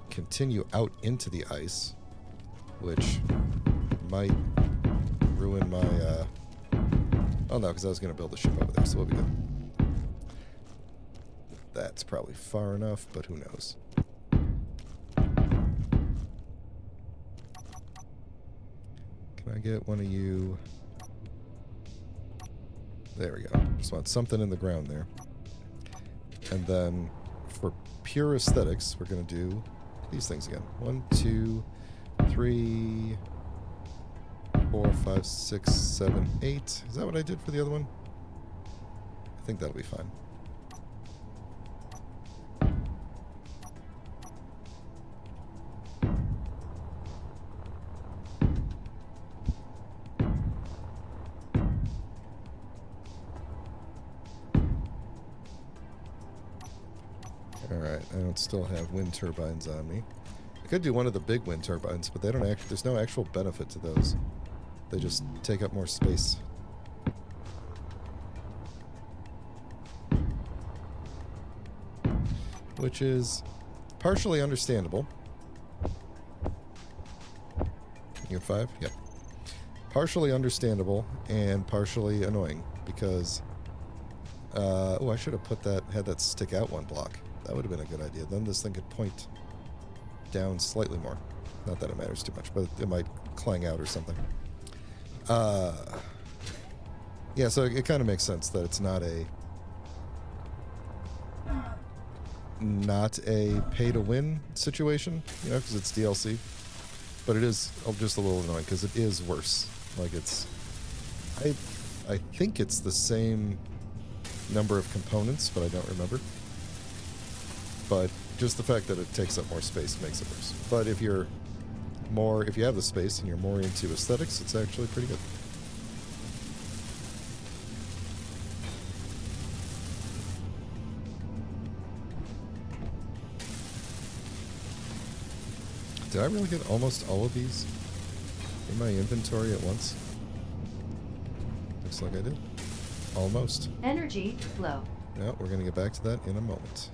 continue out into the ice, which might ruin my... oh no, because I was going to build a ship over there, so we'll be good. That's probably far enough, but who knows. Can I get one of you? There we go. Just want something in the ground there. And then for pure aesthetics, we're going to do these things again. 1, 2, 3, 4, 5, 6, 7, 8. Is that what I did for the other one? I think that'll be fine. Alright, I don't still have wind turbines on me. I could do one of the big wind turbines, but they don't actually, there's no actual benefit to those. They just take up more space. Which is partially understandable. You got 5? Yep. Partially understandable and partially annoying because oh, I should have put that, had that stick out one block. That would have been a good idea. Then this thing could point down slightly more. Not that it matters too much, but it might clang out or something. Yeah, so it kind of makes sense that it's not a pay-to-win situation, you know, because it's DLC. But it is just a little annoying because it is worse. Like it's, I think it's the same number of components, but I don't remember. But just the fact that it takes up more space makes it worse. But if you're more, if you have the space and you're more into aesthetics, it's actually pretty good. Did I really get almost all of these in my inventory at once? Looks like I did. Almost. Energy flow. No, we're going to get back to that in a moment.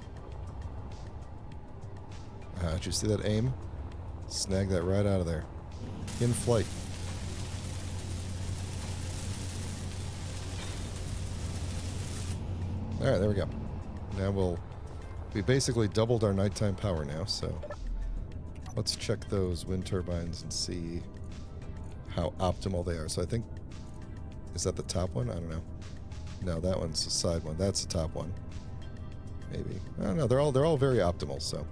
Did you see that aim? Snag that right out of there. In flight. Alright, there we go. Now we basically doubled our nighttime power now, so let's check those wind turbines and see how optimal they are. So I think, is that the top one? I don't know. No, that one's the side one. That's the top one. Maybe. I don't know. They're all very optimal, so.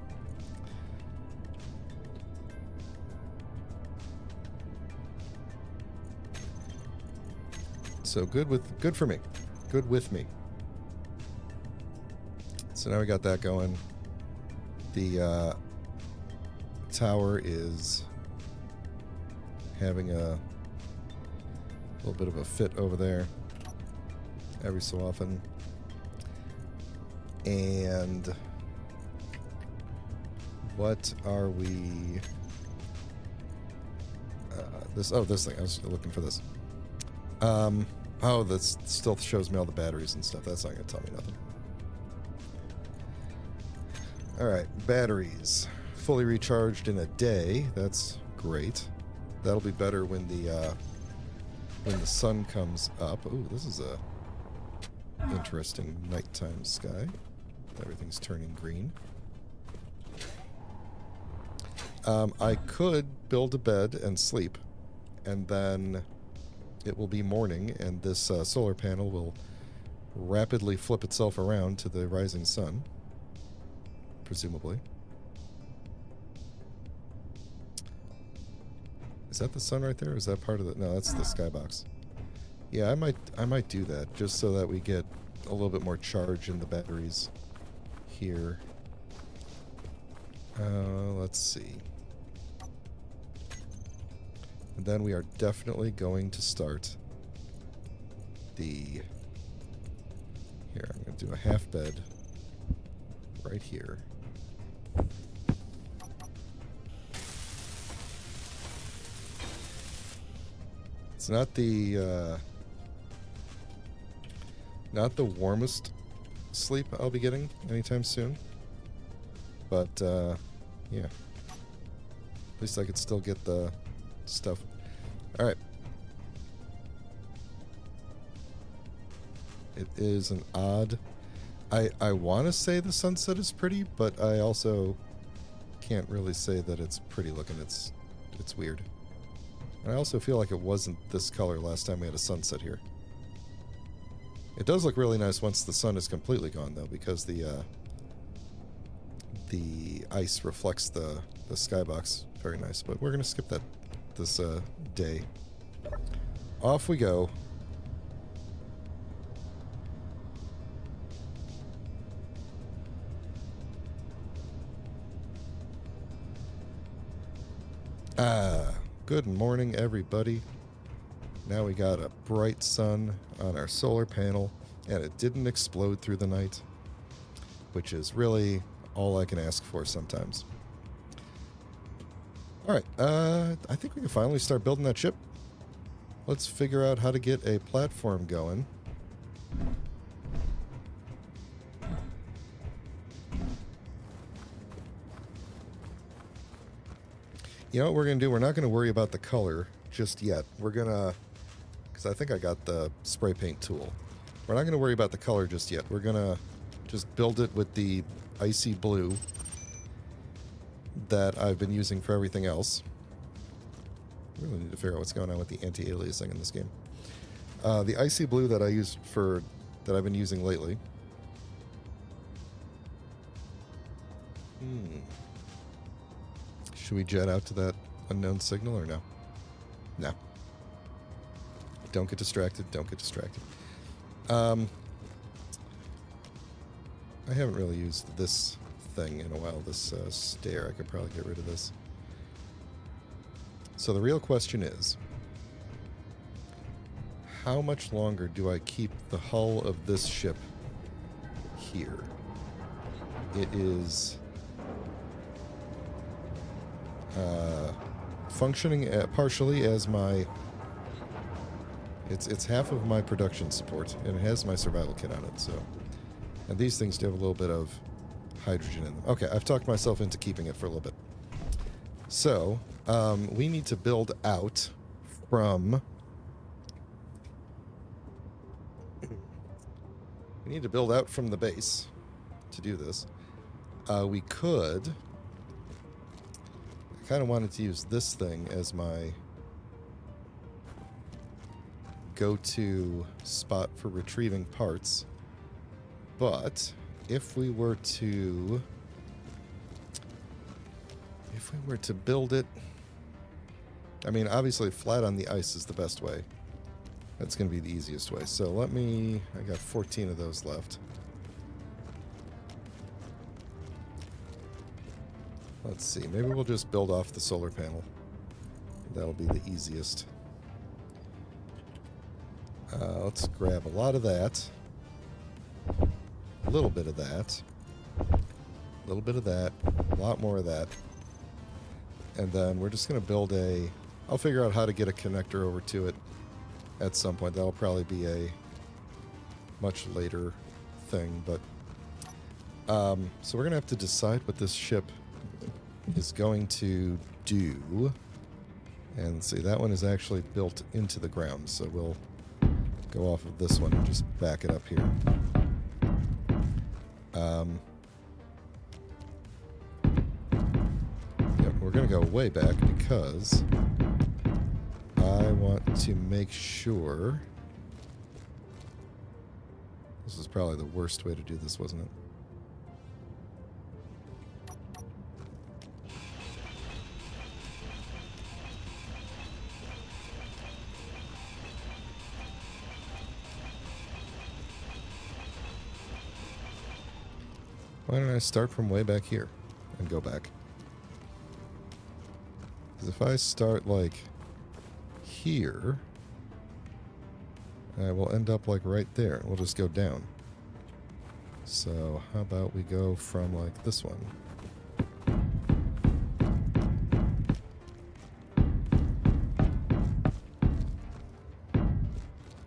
So good for me. Good with me. So now we got that going. The tower is having a little bit of a fit over there every so often. And what are we... this thing. I was looking for this. Oh, that still shows me all the batteries and stuff. That's not going to tell me nothing. Alright, batteries. Fully recharged in a day. That's great. That'll be better when the sun comes up. Ooh, this is a interesting nighttime sky. Everything's turning green. I could build a bed and sleep, and then it will be morning, and this solar panel will rapidly flip itself around to the rising sun, presumably. Is that the sun right there? Or is that part of the... No, that's the skybox. Yeah, I might do that just so that we get a little bit more charge in the batteries here. Let's see. And then we are definitely going to start the... Here, I'm going to do a half bed right here. It's not the warmest sleep I'll be getting anytime soon. But, yeah. At least I could still get the stuff. Alright. It is an odd... I want to say the sunset is pretty, but I also can't really say that it's pretty looking. It's weird. And I also feel like it wasn't this color last time we had a sunset here. It does look really nice once the sun is completely gone, though, because the ice reflects the skybox. Very nice, but we're going to skip that this day. Off we go. Good morning, everybody. Now we got a bright sun on our solar panel, and it didn't explode through the night, which is really all I can ask for sometimes. Alright, I think we can finally start building that ship. Let's figure out how to get a platform going. You know what we're going to do? We're not going to worry about the color just yet. We're going to... Because I think I got the spray paint tool. We're not going to worry about the color just yet. We're going to just build it with the icy blue that I've been using for everything else. We really need to figure out what's going on with the anti-aliasing in this game. The icy blue that I use for... that I've been using lately. Should we jet out to that unknown signal or no? No. Don't get distracted. Don't get distracted. I haven't really used this thing in a while, this stair. I could probably get rid of this. So the real question is, how much longer do I keep the hull of this ship here? It is... functioning partially as my... It's half of my production support, and it has my survival kit on it, so... And these things do have a little bit of hydrogen in them. Okay, I've talked myself into keeping it for a little bit. So, we need to build out from... We need to build out from the base to do this. We could... I kind of wanted to use this thing as my go-to spot for retrieving parts. But if we were to build it, I mean, obviously flat on the ice is the best way. That's going to be the easiest way. So I got 14 of those left. Let's see, maybe we'll just build off the solar panel. That'll be the easiest. Let's grab a lot of that. A little bit of that. A little bit of that. A lot more of that. And then we're just going to build a... I'll figure out how to get a connector over to it at some point. That'll probably be a much later thing, but... so we're going to have to decide what this ship is going to do. And see, that one is actually built into the ground, so we'll go off of this one and just back it up here. Yep, we're going to go way back because I want to make sure This is probably the worst way to do this, wasn't it? Why don't I start from way back here and go back? Because if I start, like, here, I will end up, like, right there. We'll just go down. So, how about we go from, like, this one?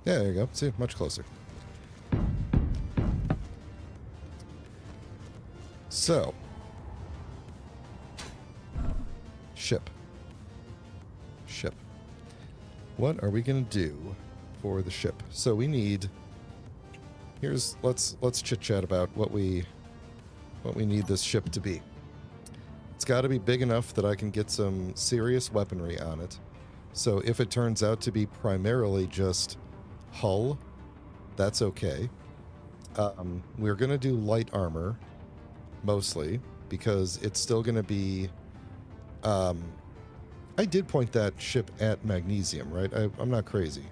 Yeah, there you go. See, much closer. So, ship. What are we going to do for the ship? So we need. Let's chit chat about what we need this ship to be. It's got to be big enough that I can get some serious weaponry on it. So if it turns out to be primarily just hull, that's okay. We're going to do light armor mostly because it's still going to be. I did point that ship at magnesium, right? I'm not crazy.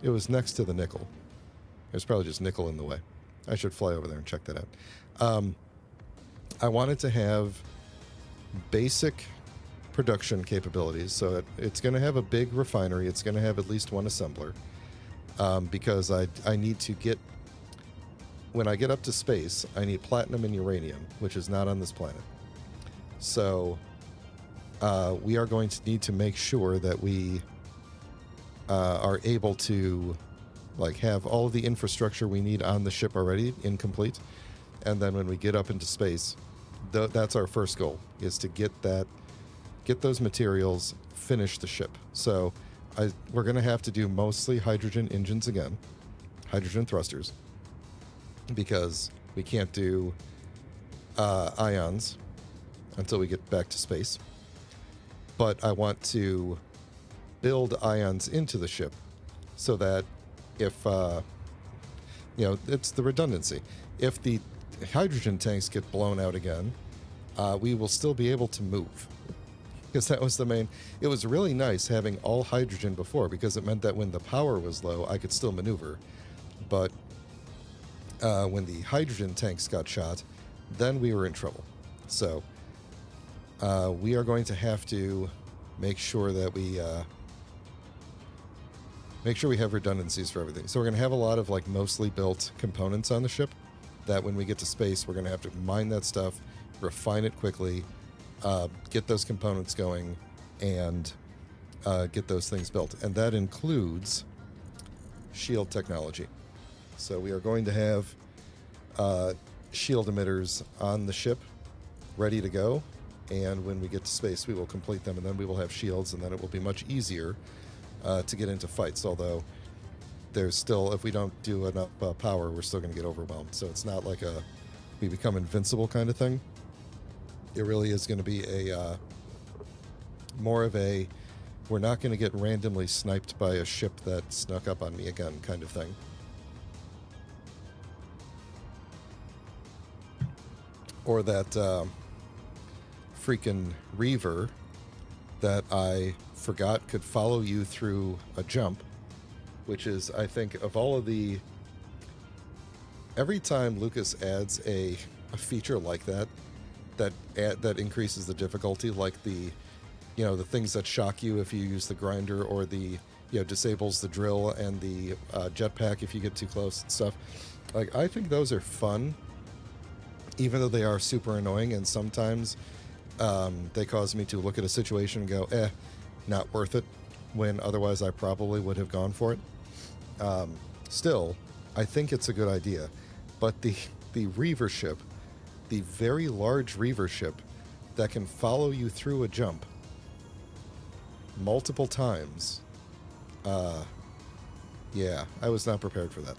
It was next to the nickel. There's probably just nickel in the way. I should fly over there and check that out. I wanted to have basic production capabilities, so it's going to have a big refinery. It's going to have at least one assembler, because I need to get. When I get up to space, I need platinum and uranium, which is not on this planet. So we are going to need to make sure that we are able to like have all of the infrastructure we need on the ship already incomplete, and then when we get up into space, that's our first goal, is to get those materials, finish the ship. So we're going to have to do mostly hydrogen engines again, hydrogen thrusters, because we can't do ions until we get back to space. But I want to build ions into the ship so that if, it's the redundancy. If the hydrogen tanks get blown out again, we will still be able to move. Because that was the main. It was really nice having all hydrogen before, because it meant that when the power was low, I could still maneuver. But when the hydrogen tanks got shot, then we were in trouble. So we are going to have to make sure that we have redundancies for everything. So we're going to have a lot of like mostly built components on the ship that when we get to space, we're going to have to mine that stuff, refine it quickly, get those components going, and get those things built. And that includes shield technology. So we are going to have shield emitters on the ship ready to go. And when we get to space, we will complete them, and then we will have shields, and then it will be much easier to get into fights. Although there's still, if we don't do enough power, we're still going to get overwhelmed. So it's not like we become invincible kind of thing. It really is going to be a more of a, we're not going to get randomly sniped by a ship that snuck up on me again kind of thing. Or that freaking Reaver that I forgot could follow you through a jump, which is, I think, of all of the... Every time Lucas adds a feature like that increases the difficulty, like the things that shock you if you use the grinder, or the, disables the drill, and the jetpack if you get too close and stuff. Like, I think those are fun, even though they are super annoying, and sometimes they cause me to look at a situation and go, not worth it, when otherwise I probably would have gone for it. Still, I think it's a good idea. But the Reaver ship, the very large Reaver ship that can follow you through a jump multiple times, yeah, I was not prepared for that.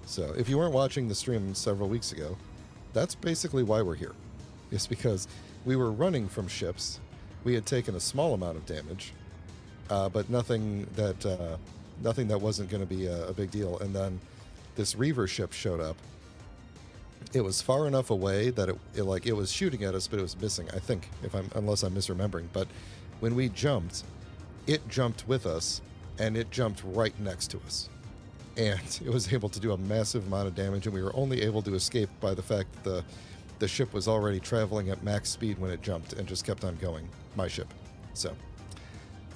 So if you weren't watching the stream several weeks ago, that's basically why we're here. It's because we were running from ships. We had taken a small amount of damage, but nothing that wasn't going to be a big deal. And then this Reaver ship showed up. It was far enough away that it was shooting at us, but it was missing, I think, unless I'm misremembering. But when we jumped, it jumped with us, and it jumped right next to us. And it was able to do a massive amount of damage, and we were only able to escape by the fact that the ship was already traveling at max speed when it jumped and just kept on going. My ship. So,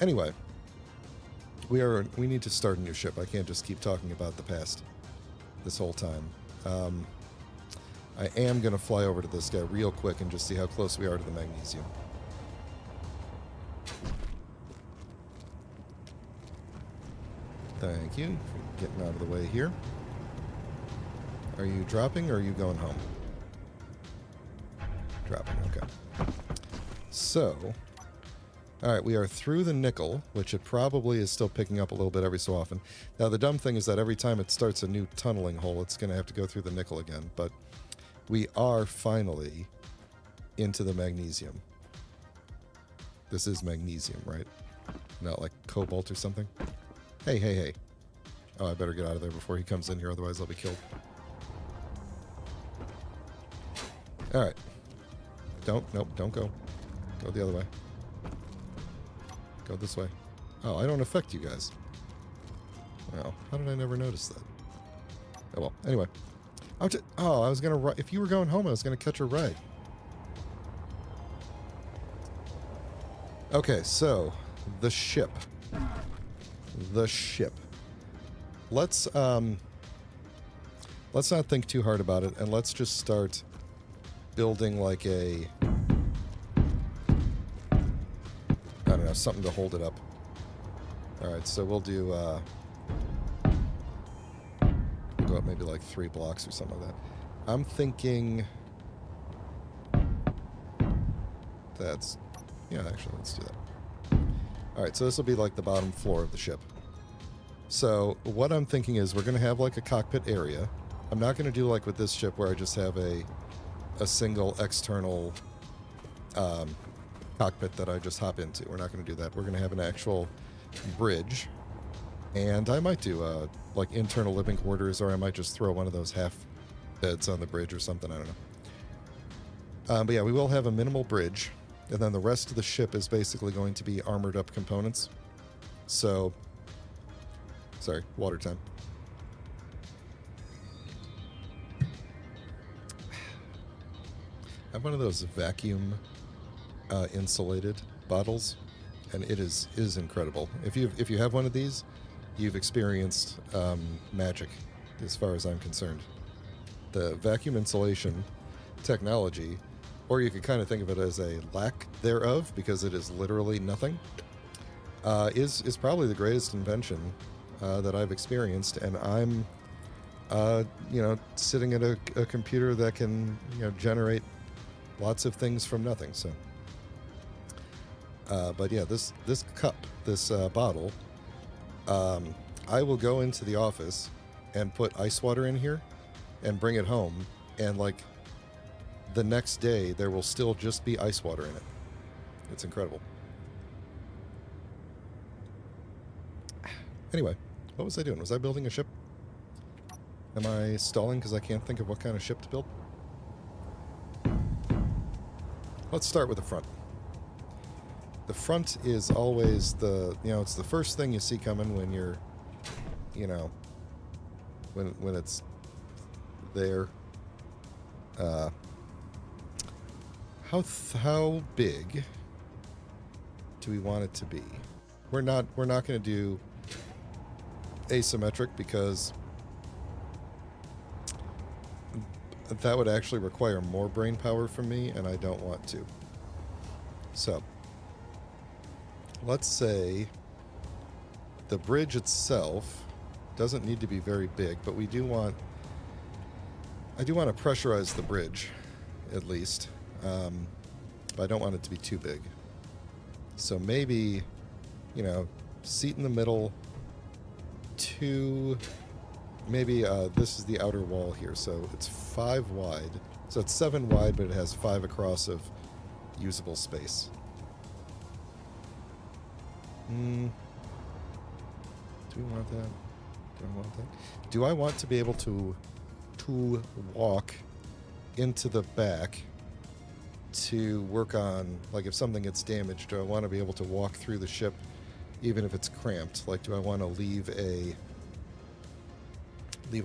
anyway, we need to start a new ship. I can't just keep talking about the past this whole time. I am going to fly over to this guy real quick and just see how close we are to the magnesium. Thank you for getting out of the way here. Are you dropping or are you going home? Dropping, okay. So, alright, we are through the nickel, which it probably is still picking up a little bit every so often. Now, the dumb thing is that every time it starts a new tunneling hole, it's going to have to go through the nickel again, but we are finally into the magnesium. This is magnesium, right? Not like cobalt or something? Hey, hey, hey. Oh, I better get out of there before he comes in here, otherwise I'll be killed. Alright. Nope, don't go. Go the other way. Go this way. Oh, I don't affect you guys. Well, how did I never notice that? Oh well, anyway. I was gonna if you were going home, I was gonna catch a ride. Okay, so the ship. Let's not think too hard about it, and let's just start building like a, I don't know, something to hold it up. Alright, so we'll do, we'll go up maybe like 3 blocks or something like that. I'm thinking yeah, actually, let's do that. Alright, so this will be like the bottom floor of the ship. So what I'm thinking is we're going to have like a cockpit area. I'm not going to do like with this ship where I just have a single external cockpit that I just hop into. We're not going to do that. We're going to have an actual bridge. And I might do like internal living quarters, or I might just throw one of those half beds on the bridge or something. I don't know. But yeah, we will have a minimal bridge. And then the rest of the ship is basically going to be armored up components. So, sorry, water time. I have one of those vacuum insulated bottles, and it is incredible. If you have one of these, you've experienced magic, as far as I'm concerned. The vacuum insulation technology, or you could kind of think of it as a lack thereof, because it is literally nothing, is probably the greatest invention that I've experienced, and I'm sitting at a computer that can generate lots of things from nothing. So, but yeah, this cup, this bottle, I will go into the office and put ice water in here and bring it home, and like the next day there will still just be ice water in it. It's incredible. Anyway, what was I doing? Was I building a ship? Am I stalling because I can't think of what kind of ship to build? Let's start with the front. The front is always it's the first thing you see coming when you're, when it's there. How big do we want it to be? We're not going to do asymmetric because that would actually require more brain power from me, and I don't want to. So, let's say the bridge itself doesn't need to be very big, but I do want to pressurize the bridge, at least. But I don't want it to be too big. So maybe, seat in the middle, maybe this is the outer wall here, so it's 5 wide. So it's 7 wide, but it has 5 across of usable space. Do we want that? Do I want that? Do I want to be able to walk into the back to work on, like, if something gets damaged, do I want to be able to walk through the ship even if it's cramped? Like, do I want to leave a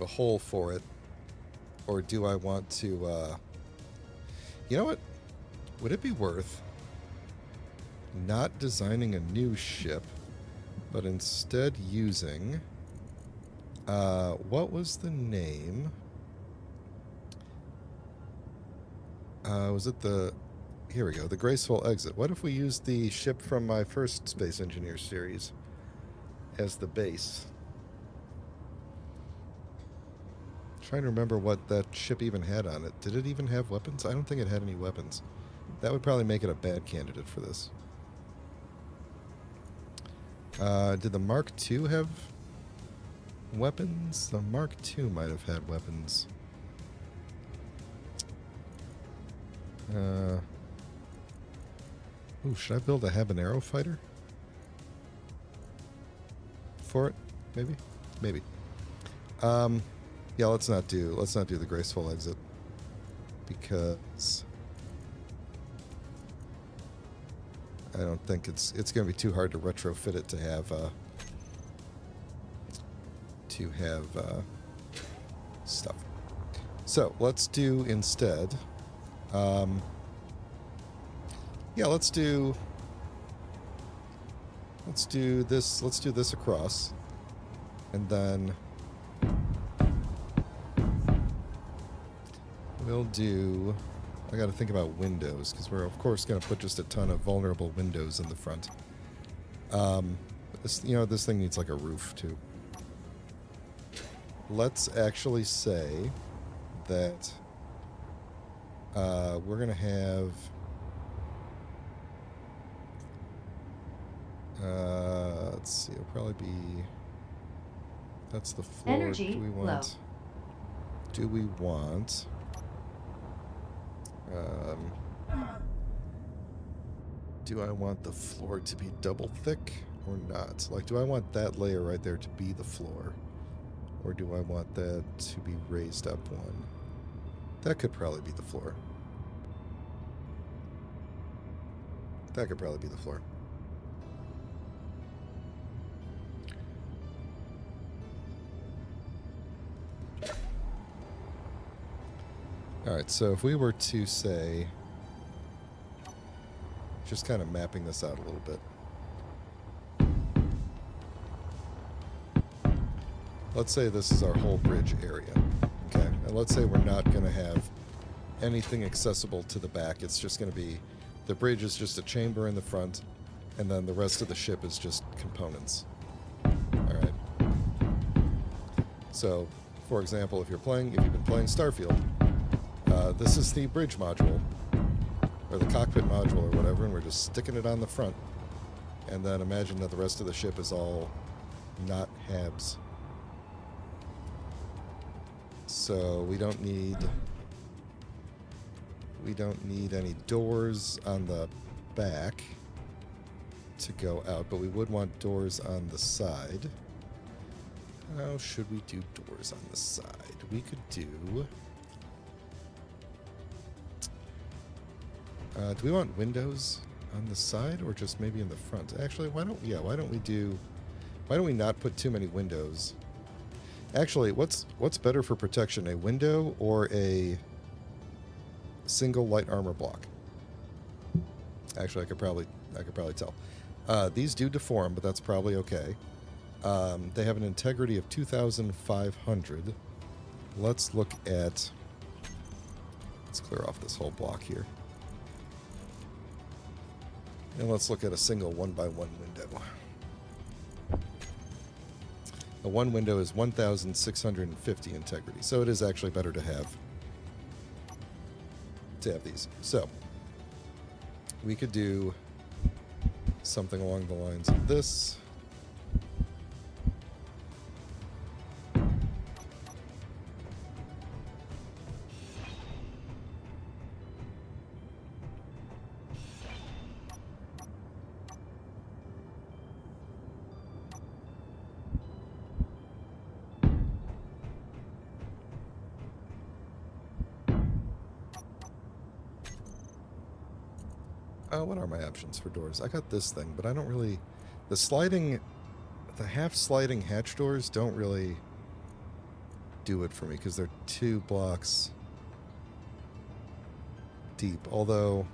hole for it, or do I want to you know what, would it be worth not designing a new ship but instead using what was the name? Was it the... Here we go, the Graceful Exit. What if we used the ship from my first Space Engineer series as the base? I'm trying to remember what that ship even had on it. Did it even have weapons? I don't think it had any weapons. That would probably make it a bad candidate for this. Did the Mark II have weapons? The Mark II might have had weapons. Ooh, should I build a habanero fighter for it? Maybe, maybe. Yeah, let's not do the Graceful Exit, because I don't think it's going to be too hard to retrofit it to have stuff. So let's do instead. Yeah, let's do this. Let's do this across, and then we'll do... I got to think about windows, because we're of course going to put just a ton of vulnerable windows in the front. This thing needs like a roof too. Let's actually say that we're going to have... let's see, it'll probably be... That's the floor. Energy low. Do we want... do I want the floor to be double thick or not? Like, do I want that layer right there to be the floor? Or do I want that to be raised up one? That could probably be the floor. That could probably be the floor. Alright, so if we were to say, just kind of mapping this out a little bit. Let's say this is our whole bridge area, okay? And let's say we're not going to have anything accessible to the back. It's just going to be, the bridge is just a chamber in the front, and then the rest of the ship is just components. Alright? So, for example, if you've been playing Starfield, this is the bridge module, or the cockpit module or whatever, and we're just sticking it on the front. And then imagine that the rest of the ship is all not habs. So we don't need any doors on the back to go out, but we would want doors on the side. How should we do doors on the side? We could do... do we want windows on the side or just maybe in the front? Actually, why don't we not put too many windows? Actually, what's better for protection, a window or a single light armor block? Actually, I could probably tell. These do deform, but that's probably okay. They have an integrity of 2,500. Let's clear off this whole block here. And let's look at a single 1x1 window. A one window is 1,650 integrity, so it is actually better to have these. So we could do something along the lines of this. What are my options for doors? I got this thing, but I don't really... The half sliding hatch doors don't really do it for me because they're 2 blocks deep. Although,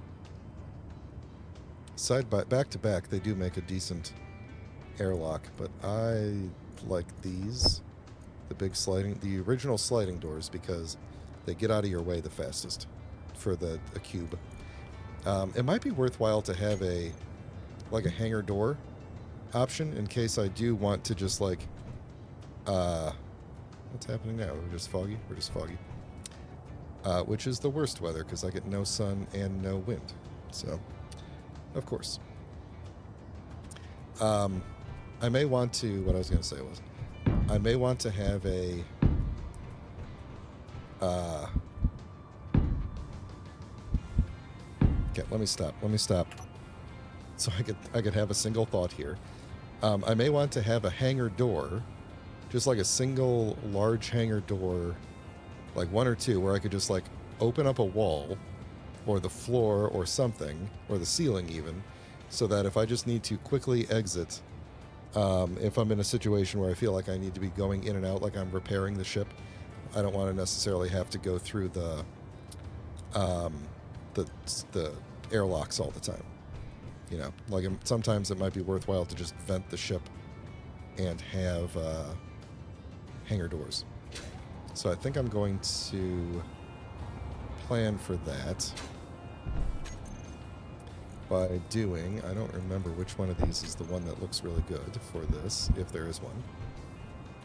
back to back, they do make a decent airlock, but I like these, the original sliding doors, because they get out of your way the fastest for a cube. It might be worthwhile to have a hangar door option in case I do want to just what's happening now? We're just foggy? We're just foggy. Which is the worst weather because I get no sun and no wind. So, of course. I may want to, what I was going to say was, I may want to have a okay, let me stop. So I could have a single thought here. I may want to have a hangar door, just like a single large hangar door, like 1 or 2, where I could just open up a wall or the floor or something, or the ceiling even, so that if I just need to quickly exit, if I'm in a situation where I feel like I need to be going in and out like I'm repairing the ship, I don't want to necessarily have to go through the airlocks all the time. You know, sometimes it might be worthwhile to just vent the ship and have hangar doors. So I think I'm going to plan for that by doing, I don't remember which one of these is the one that looks really good for this, if there is one.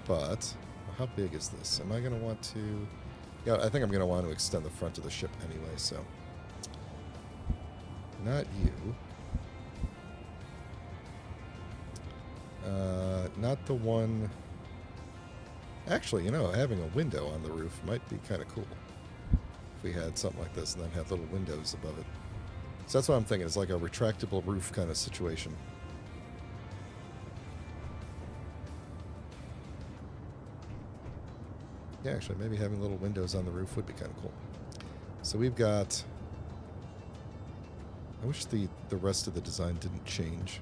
But how big is this? Am I going to want to... Yeah, I think I'm going to want to extend the front of the ship anyway, so... Not you. Not the one... Actually, you know, having a window on the roof might be kind of cool. If we had something like this and then had little windows above it. So that's what I'm thinking. It's like a retractable roof kind of situation. Yeah, actually, maybe having little windows on the roof would be kind of cool. So we've got... I wish the rest of the design didn't change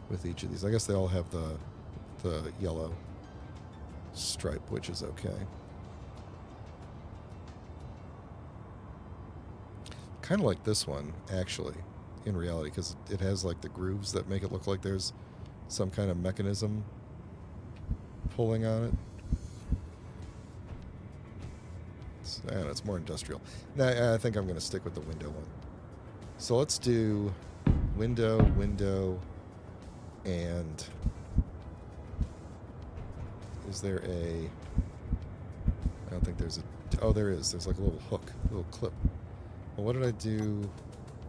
with each of these. I guess they all have the yellow stripe, which is okay. Kind of like this one, actually, in reality, because it has the grooves that make it look like there's some kind of mechanism pulling on it. I don't know, it's more industrial. Nah, I think I'm going to stick with the window one. So let's do window, and is there a... I don't think there's a... Oh, there is. There's a little hook, a little clip. Well, what did I do?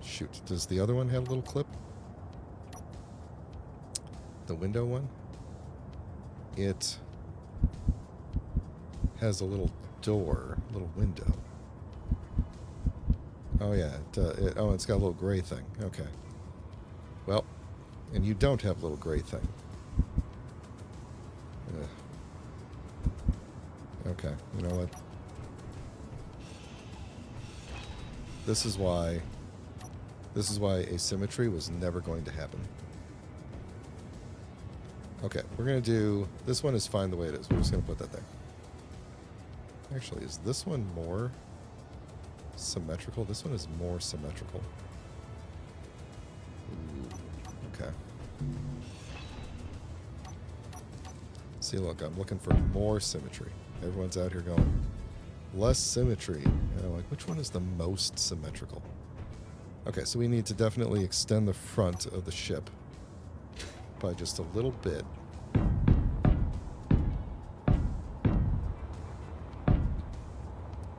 Shoot. Does the other one have a little clip? The window one? It has a little door, a little window. Oh, yeah. It's got a little gray thing. Okay. Well, and you don't have a little gray thing. Ugh. Okay. You know what? This is why asymmetry was never going to happen. Okay, we're going to do... This one is fine the way it is. We're just going to put that there. Actually, is this one more symmetrical? This one is more symmetrical. Ooh, okay. See, look, I'm looking for more symmetry. Everyone's out here going, less symmetry. And I'm like, which one is the most symmetrical? Okay, so we need to definitely extend the front of the ship by just a little bit.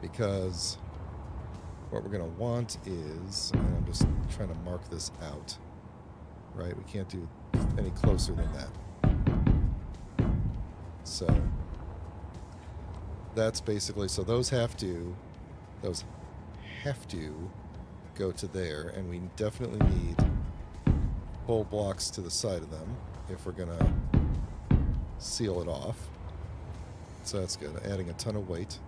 Because what we're going to want is, and I'm just trying to mark this out, right? We can't do any closer than that. So that's basically, so those have to go to there, and we definitely need whole blocks to the side of them if we're going to seal it off. So that's good. Adding a ton of weight.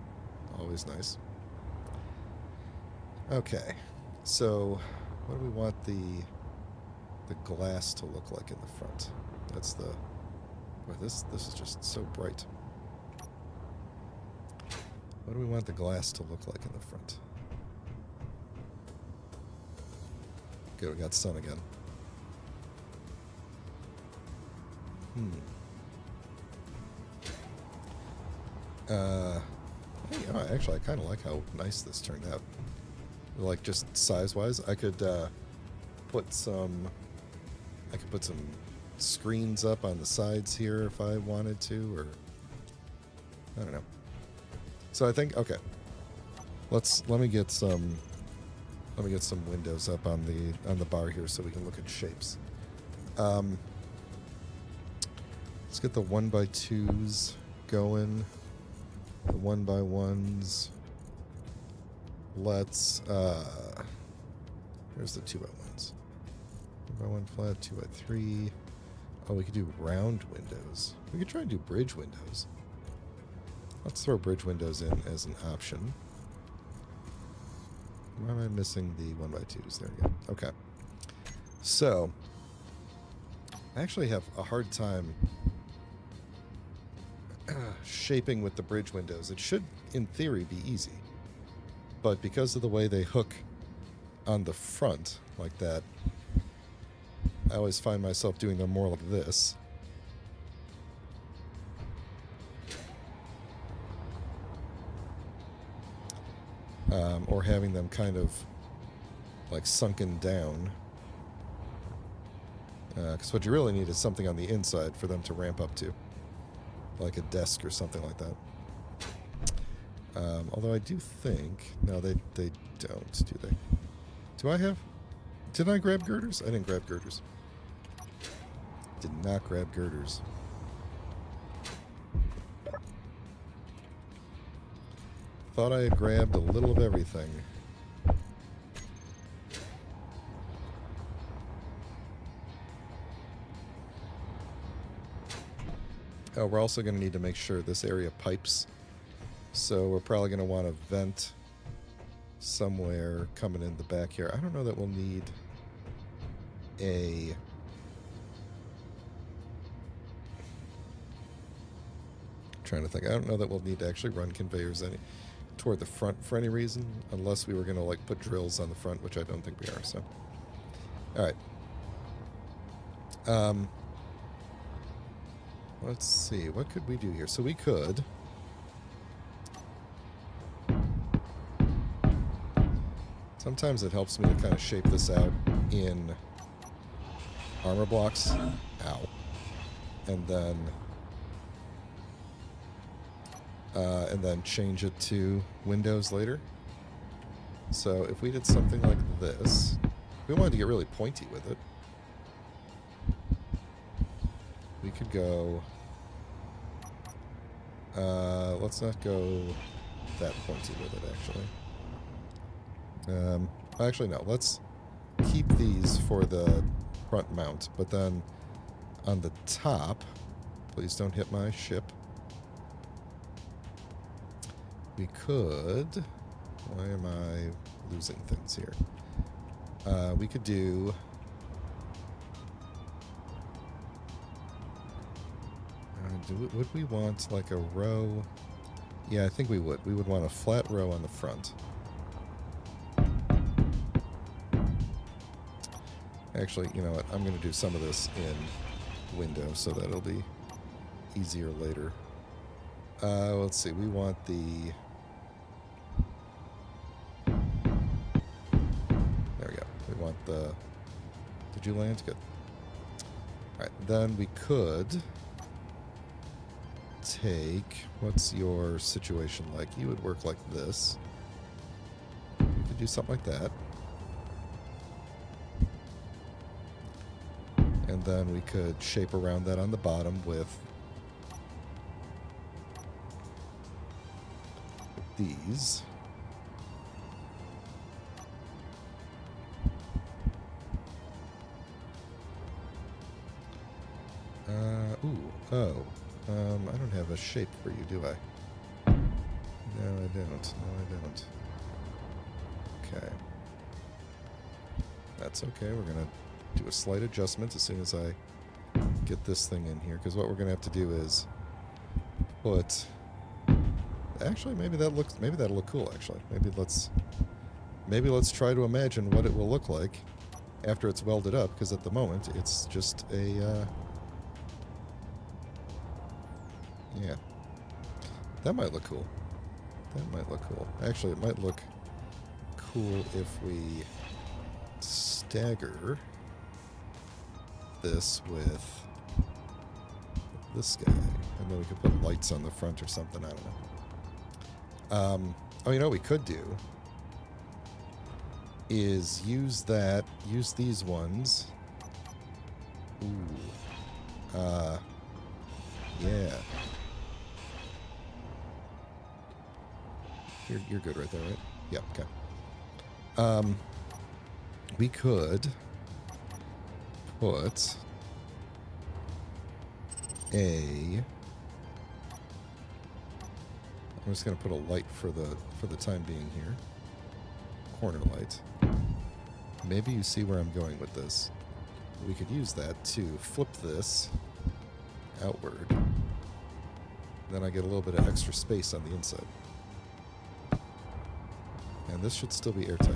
Always nice. Okay, so What do we want the glass to look like in the front? That's the... Boy, this is just so bright. What do we want the glass to look like in the front? Good, we got sun again. Hey, actually, I kind of like how nice this turned out. Like, just size-wise, I could put some screens up on the sides here if I wanted to, or I don't know. So I think, okay, let me get some windows up on the bar here so we can look at shapes. Let's get the 1x2s going. The 1x1s. Let's here's the 2x1s. 1x1 flat, 2x3. Oh, we could do round windows. We could try and do bridge windows. Let's throw bridge windows in as an option. Why am I missing the 1x2s? There we go. Okay. So, I actually have a hard time shaping with the bridge windows. It should, in theory, be easy. But because of the way they hook on the front, like that, I always find myself doing them more like this. Or having them kind of like sunken down. Because what you really need is something on the inside for them to ramp up to. Like a desk or something like that. Although I do think... No, they don't, do they? Do I have... Did I grab girders? I didn't grab girders. Did not grab girders. Thought I had grabbed a little of everything. Oh, we're also going to need to make sure this area pipes. So we're probably going to want to vent somewhere coming in the back here. I don't know that we'll need a... I'm trying to think. I don't know that we'll need to actually run conveyors toward the front for any reason, unless we were going to like put drills on the front, which I don't think we are. So, all right. Let's see. What could we do here? So we could... Sometimes it helps me to kind of shape this out in armor blocks. Ow. And then change it to windows later. So if we did something like this, we wanted to get really pointy with it. We could go... let's not go that pointy with it, actually. Actually, no. Let's keep these for the front mount, but then on the top, please don't hit my ship. We could... Why am I losing things here? We could do... would we want like a row? Yeah, I think we would. We would want a flat row on the front. Actually, you know what? I'm going to do some of this in window so that it'll be easier later. Let's see. We want the... There we go. We want the... Did you land? Good. Alright, then we could take... What's your situation like? You would work like this. You could do something like that. And then we could shape around that on the bottom with these. I don't have a shape for you, do I? No, I don't. No, I don't. Okay. That's okay. We're going to do a slight adjustment as soon as I get this thing in here, because what we're going to have to do is put... Actually, maybe that'll look cool, actually. Maybe let's try to imagine what it will look like after it's welded up, because at the moment it's just a... yeah. That might look cool. That might look cool. Actually, it might look cool if we stagger this with this guy. And then we could put lights on the front or something. I don't know. Oh, you know what we could do is use these ones. Ooh. Yeah. You're good right there, right? Yeah, okay. We could put I'm just going to put a light for the time being here. Corner light. Maybe you see where I'm going with this. We could use that to flip this outward. Then I get a little bit of extra space on the inside. And this should still be airtight.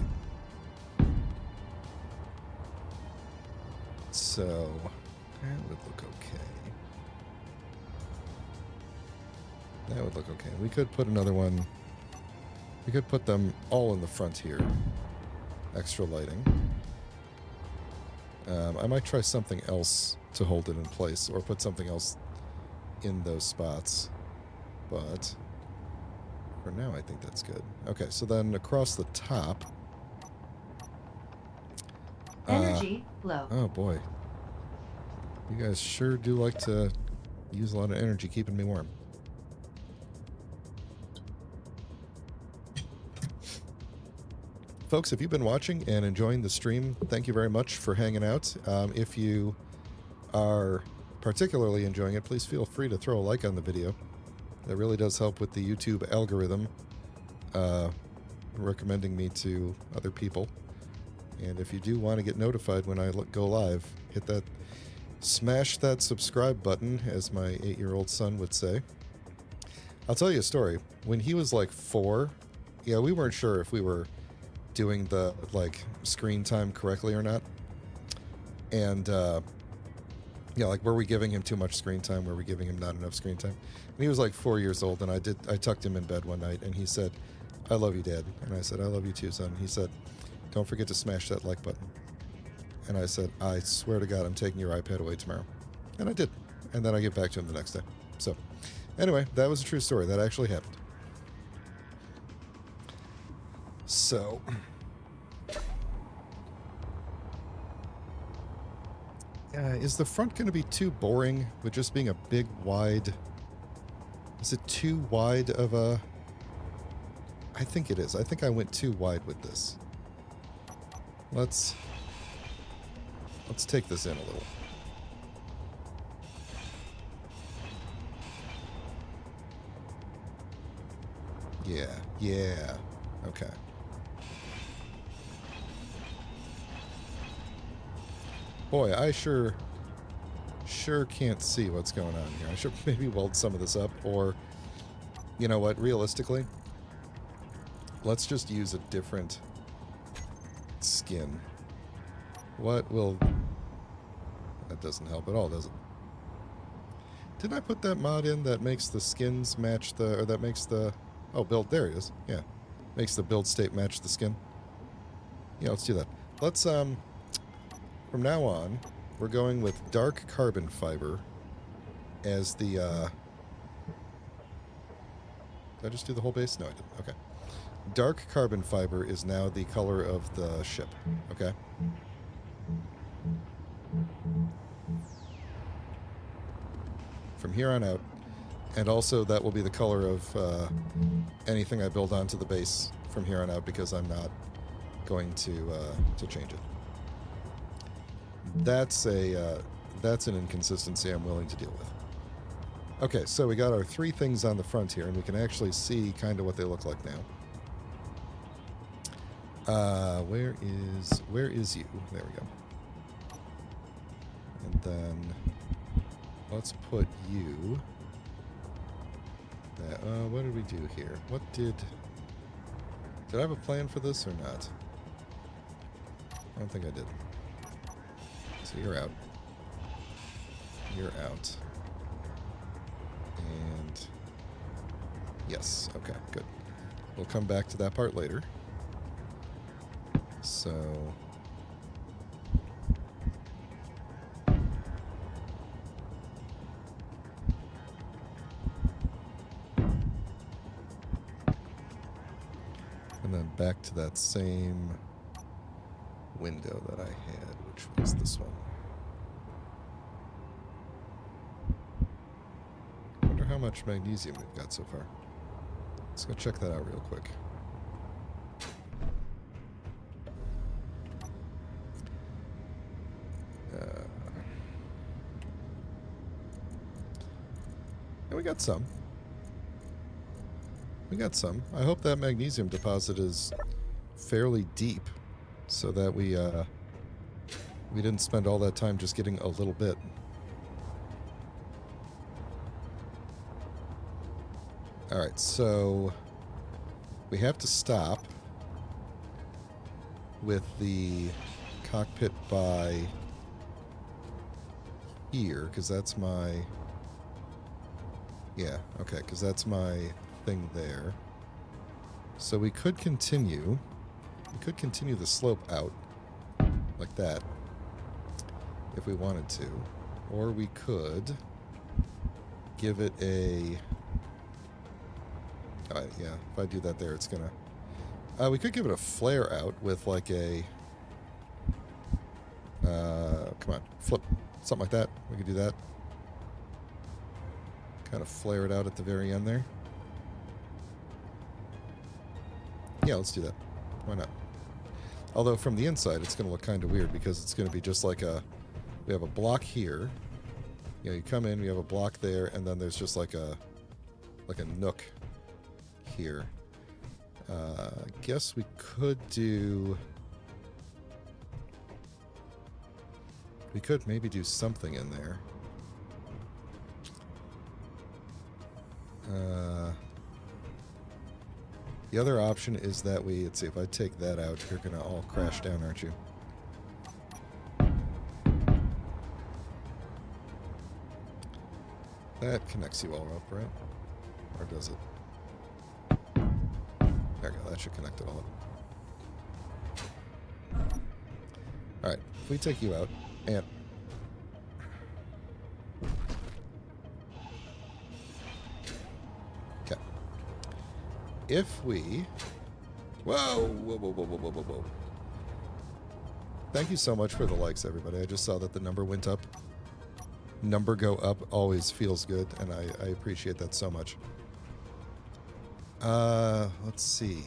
So, that would look okay. That would look okay. We could put another one. We could put them all in the front here. Extra lighting. I might try something else to hold it in place, or put something else in those spots. But for now, I think that's good. Okay, so then across the top. Energy low. Oh boy. You guys sure do like to use a lot of energy keeping me warm. Folks, if you've been watching and enjoying the stream, thank you very much for hanging out. If you are particularly enjoying it, please feel free to throw a like on the video. That really does help with the YouTube algorithm, recommending me to other people. And if you do want to get notified when I go live, hit that, smash that subscribe button, as my 8-year-old son would say. I'll tell you a story. When he was like 4, yeah, we weren't sure if we were doing the screen time correctly or not. And yeah, like, were we giving him too much screen time? Were we giving him not enough screen time? And he was like 4 years old, and I tucked him in bed one night, and he said, "I love you, Dad." And I said, "I love you too, son." He said, "Don't forget to smash that like button." And I said, "I swear to God, I'm taking your iPad away tomorrow." And I did. And then I get back to him the next day. So anyway, that was a true story. That actually happened. So is the front going to be too boring with just being a big, wide... Is it too wide of a... I think it is. I think I went too wide with this. Let's take this in a little. Yeah. Okay. Boy, I sure can't see what's going on here. I should maybe weld some of this up, or, you know what, realistically, let's just use a different skin. What will... That doesn't help at all, does it? Didn't I put that mod in that makes the skins match the... Or that makes the... Oh, build... There it is. Yeah. Makes the build state match the skin. Yeah, let's do that. Let's, from now on, we're going with dark carbon fiber as the, Did I just do the whole base? No, I didn't. Okay. Dark carbon fiber is now the color of the ship. Okay? From here on out. And also that will be the color of anything I build onto the base from here on out, because I'm not going to change it. That's an inconsistency I'm willing to deal with. Okay, so we got our 3 things on the front here, and we can actually see kind of what they look like now. Where is you? There we go. And then let's put you. What did we do here? Did I have a plan for this or not? I don't think I did. So you're out. You're out. And yes, okay, good. We'll come back to that part later. So and then back to that same window that I had, which was this one. I wonder how much magnesium we've got so far. Let's go check that out real quick. Yeah, we got some. We got some. I hope that magnesium deposit is fairly deep, so that we didn't spend all that time just getting a little bit. Alright, so we have to stop with the cockpit by here, because that's my... Yeah, okay, because that's my thing there. So we could continue... We could continue the slope out like that if we wanted to. Or we could give it a... yeah, if I do that there, it's gonna... we could give it a flare out with like a... come on, flip. Something like that. We could do that. Kind of flare it out at the very end there. Yeah, let's do that. Why not? Although from the inside, it's going to look kind of weird because it's going to be just like a... We have a block here. You know, you come in, we have a block there, and then there's just like a nook here. I guess we could do... We could maybe do something in there. The other option is that we... Let's see, if I take that out, you're going to all crash down, aren't you? That connects you all up, right? Or does it? There we go, that should connect it all up. Alright, if we take you out, and... Okay. If we... Whoa! Whoa, whoa, whoa, whoa, whoa, whoa, whoa. Thank you so much for the likes, everybody. I just saw that the number went up. Number go up always feels good, and I appreciate that so much. Let's see.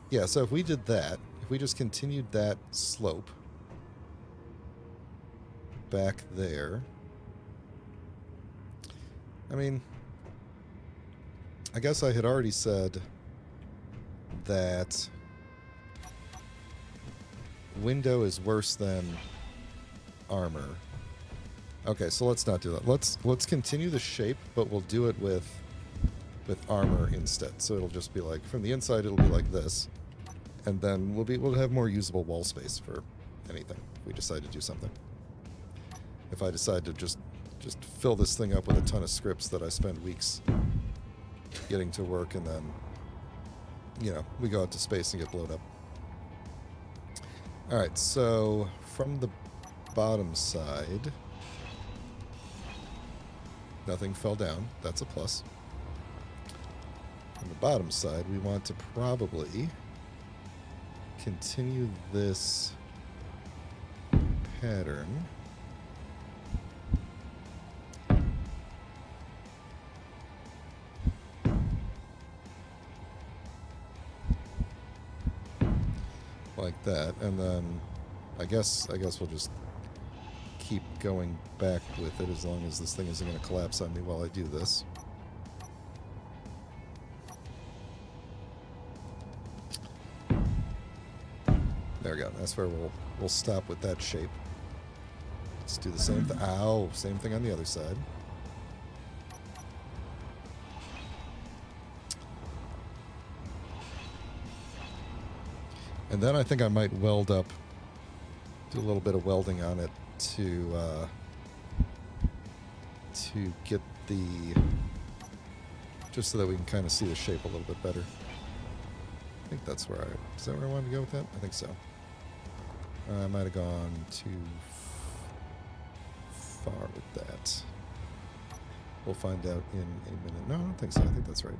Yeah, so if we did that, if we just continued that slope back there, I mean, I guess I had already said that window is worse than armor. Okay, so let's not do that. Let's continue the shape, but we'll do it with armor instead. So it'll just be like from the inside, it'll be like this, and then we'll have more usable wall space for anything if we decide to do something. If I decide to just fill this thing up with a ton of scripts that I spend weeks getting to work, and then we go out to space and get blown up. All right, so from the bottom side. Nothing fell down. That's a plus. On the bottom side, we want to probably continue this pattern. Like that, and then I guess we'll just keep going back with it as long as this thing isn't going to collapse on me while I do this. that's where we'll stop with that shape. Let's do the same thing. Ow, same thing on the other side. And then I think I might weld up, do a little bit of welding on it to get the, just so that we can kind of see the shape a little bit better. I think that's where is that where I wanted to go with that? I think so. I might have gone too far with that. We'll find out in a minute. No, I don't think so. I think that's right.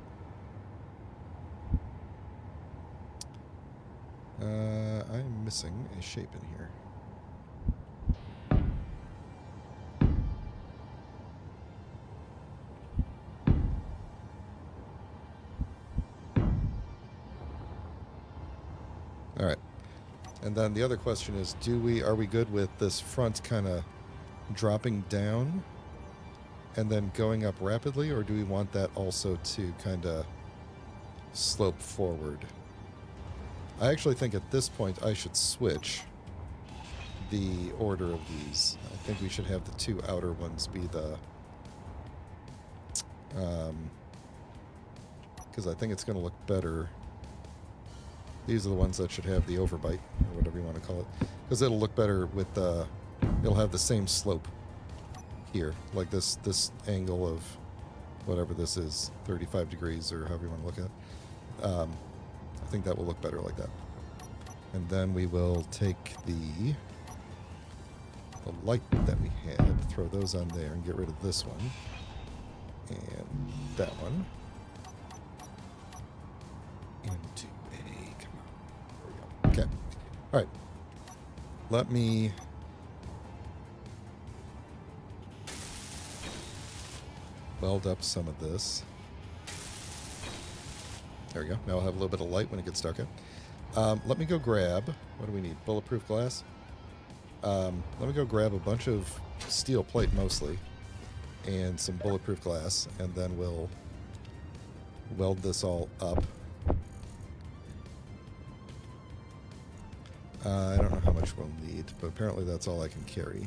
I'm missing a shape in here. All right. And then the other question is, are we good with this front kind of dropping down and then going up rapidly, or do we want that also to kind of slope forward? I actually think at this point I should switch the order of these. I think we should have the two outer ones be the... because I think it's going to look better. These are the ones that should have the overbite, or whatever you want to call it. Because it'll look better with the... it'll have the same slope here. Like this angle of whatever this is, 35 degrees or however you want to look at it. I think that will look better like that. And then we will take the light that we had, throw those on there, and get rid of this one. And that one. Into a... come on. There we go. Okay. All right. Let me... weld up some of this. There we go. Now I'll have a little bit of light when it gets darker. Let me go grab... what do we need? Bulletproof glass? Let me go grab a bunch of steel plate mostly and some bulletproof glass, and then we'll weld this all up. I don't know how much we'll need, but apparently that's all I can carry,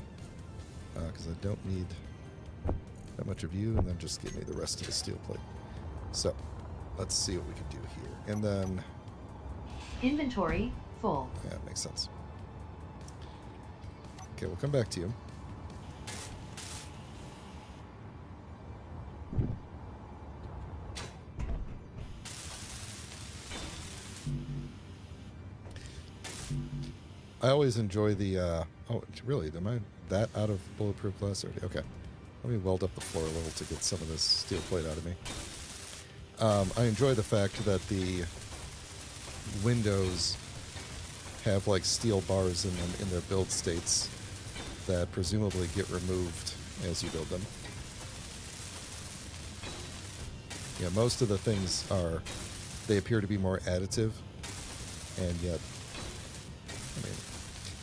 because I don't need that much of you, and then just give me the rest of the steel plate. So let's see what we can do here. And then... inventory full. yeah, it makes sense. Okay, we'll come back to you. I always enjoy the... oh, really? Am I that out of bulletproof glass already? Okay. Let me weld up the floor a little to get some of this steel plate out of me. I enjoy the fact that the windows have like steel bars in them in their build states that presumably get removed as you build them. Yeah, most of the things are, they appear to be more additive, and yet, I mean,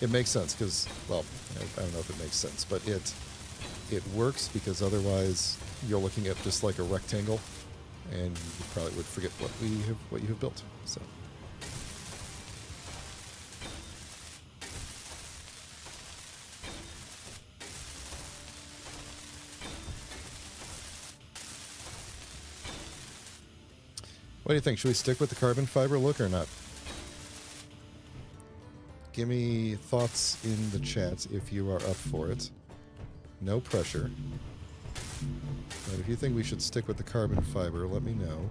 it makes sense because, well, I don't know if it makes sense, but it works because otherwise you're looking at just like a rectangle, and you probably would forget what you have built. So. What do you think? Should we stick with the carbon fiber look or not? Give me thoughts in the chat if you are up for it. No pressure. But if you think we should stick with the carbon fiber, let me know.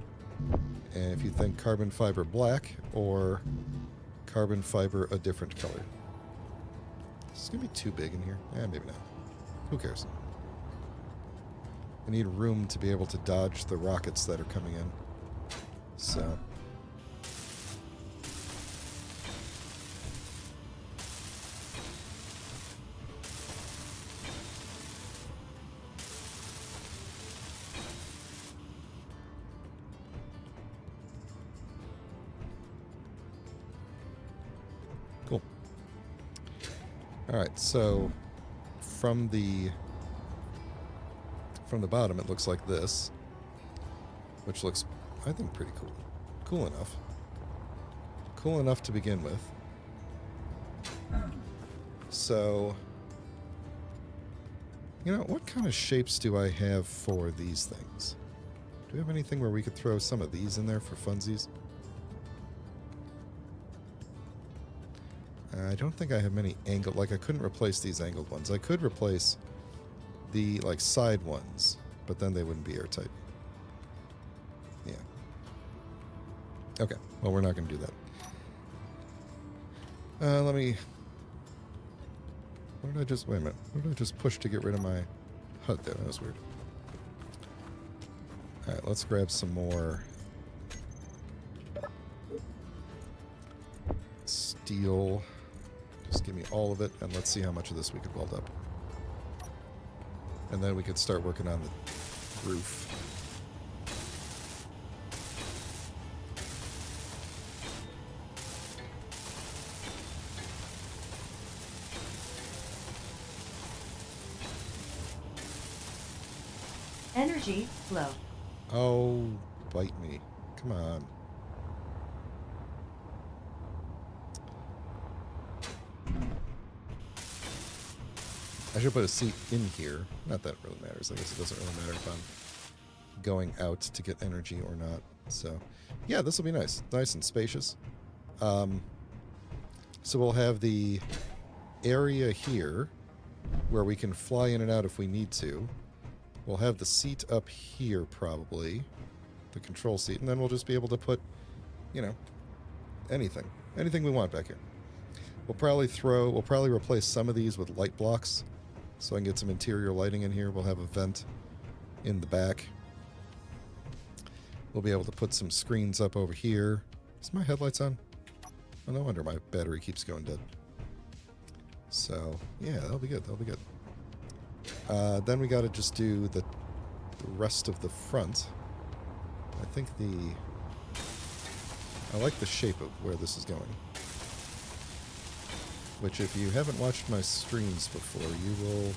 And if you think carbon fiber black or carbon fiber a different color. Is this going to be too big in here? Maybe not. Who cares? I need room to be able to dodge the rockets that are coming in. So... cool. All right, so from the bottom it looks like this, which looks, I think, pretty cool. Cool enough. Cool enough to begin with. So, you know, what kind of shapes do I have for these things? Do we have anything where we could throw some of these in there for funsies? I don't think I have many angled... Like, I couldn't replace these angled ones. I could replace the, like, side ones, but then they wouldn't be airtight. Yeah. Okay. Well, we're not going to do that. Let me... What did I just... Wait a minute. What did I just push to get rid of my HUD there? That was weird. Alright, let's grab some more steel. Just give me all of it, and let's see how much of this we could weld up. And then we could start working on the roof. Energy flow. Oh, bite me. Come on. I should put a seat in here. Not that it really matters. I guess it doesn't really matter if I'm going out to get energy or not. So, yeah, this will be nice. Nice and spacious. So we'll have the area here where we can fly in and out if we need to. We'll have the seat up here, probably. The control seat. And then we'll just be able to put, you know, anything. Anything we want back here. We'll probably replace some of these with light blocks. So I can get some interior lighting in here. We'll have a vent in the back. We'll be able to put some screens up over here. Is my headlights on? Oh, no wonder my battery keeps going dead. So, yeah, that'll be good. That'll be good. Then we got to just do the rest of the front. I think I like the shape of where this is going. Which, if you haven't watched my streams before, you will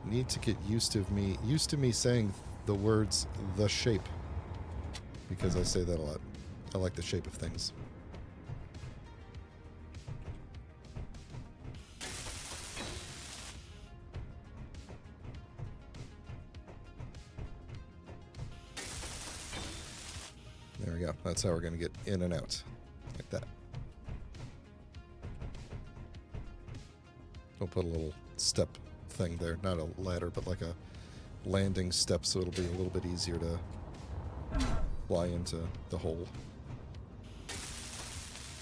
need to get used to me saying the words "the shape," because I say that a lot. I like the shape of things. There we go. That's how we're going to get in and out, like that. We'll put a little step thing there. Not a ladder, but like a landing step, so it'll be a little bit easier to fly into the hole.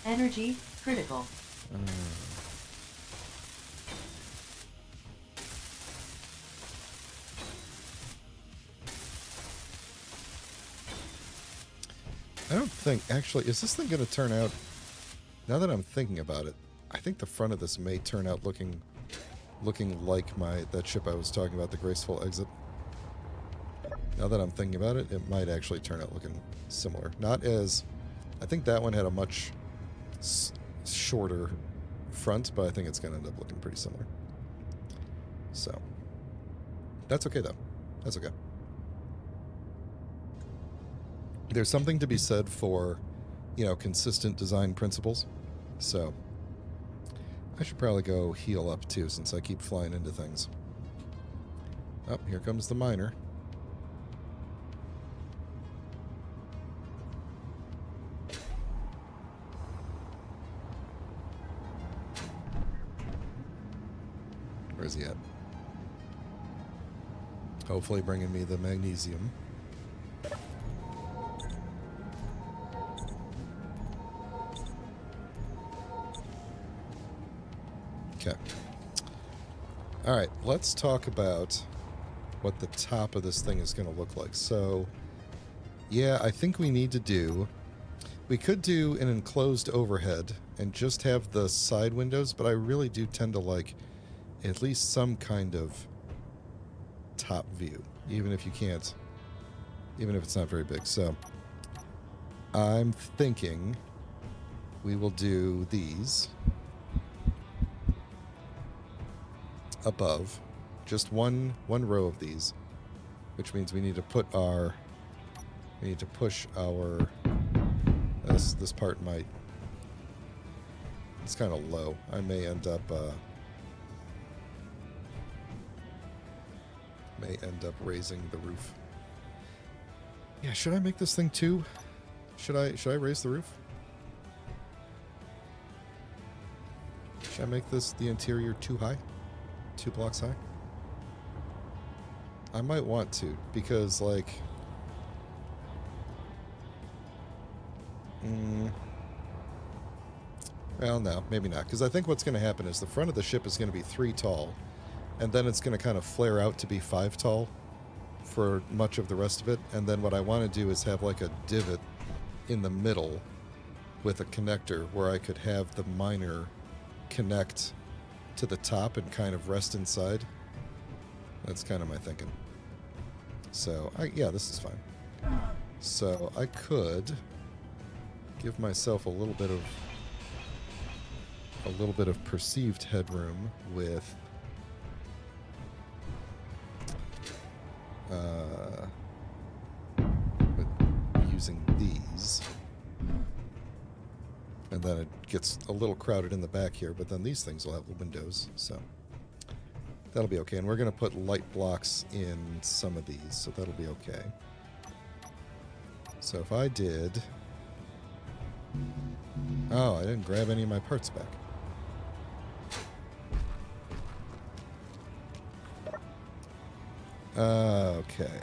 Energy critical. I don't think... Actually, is this thing going to turn out... Now that I'm thinking about it, I think the front of this may turn out looking like that ship I was talking about, the Graceful Exit. Now that I'm thinking about it, it might actually turn out looking similar. Not as... I think that one had a much shorter front, but I think it's going to end up looking pretty similar. So, that's okay, though. That's okay. There's something to be said for, you know, consistent design principles. So, I should probably go heal up, too, since I keep flying into things. Oh, here comes the miner. Where's he at? Hopefully bringing me the magnesium. Okay. Alright, let's talk about what the top of this thing is going to look like. So, yeah, I think we need to do... We could do an enclosed overhead and just have the side windows, but I really do tend to like at least some kind of top view, even if you can't, even if it's not very big. So, I'm thinking we will do these above, just one row of these, which means we need to push our this part might It's kind of low. I may end up raising the roof. Yeah, should I make this thing too? Should I raise the roof? Should I make this the interior too high? 2 blocks high? I might want to, because like well, no, maybe not, because I think what's going to happen is the front of the ship is going to be 3 tall, and then it's going to kind of flare out to be 5 tall for much of the rest of it, and then what I want to do is have like a divot in the middle with a connector where I could have the miner connect to the top and kind of rest inside. That's kind of my thinking. So, yeah, this is fine. So, I could give myself a little bit of perceived headroom with using these, and then it gets a little crowded in the back here, but then these things will have the windows, so that'll be okay. And we're going to put light blocks in some of these, so that'll be okay. So if I did... Oh, I didn't grab any of my parts back. Okay.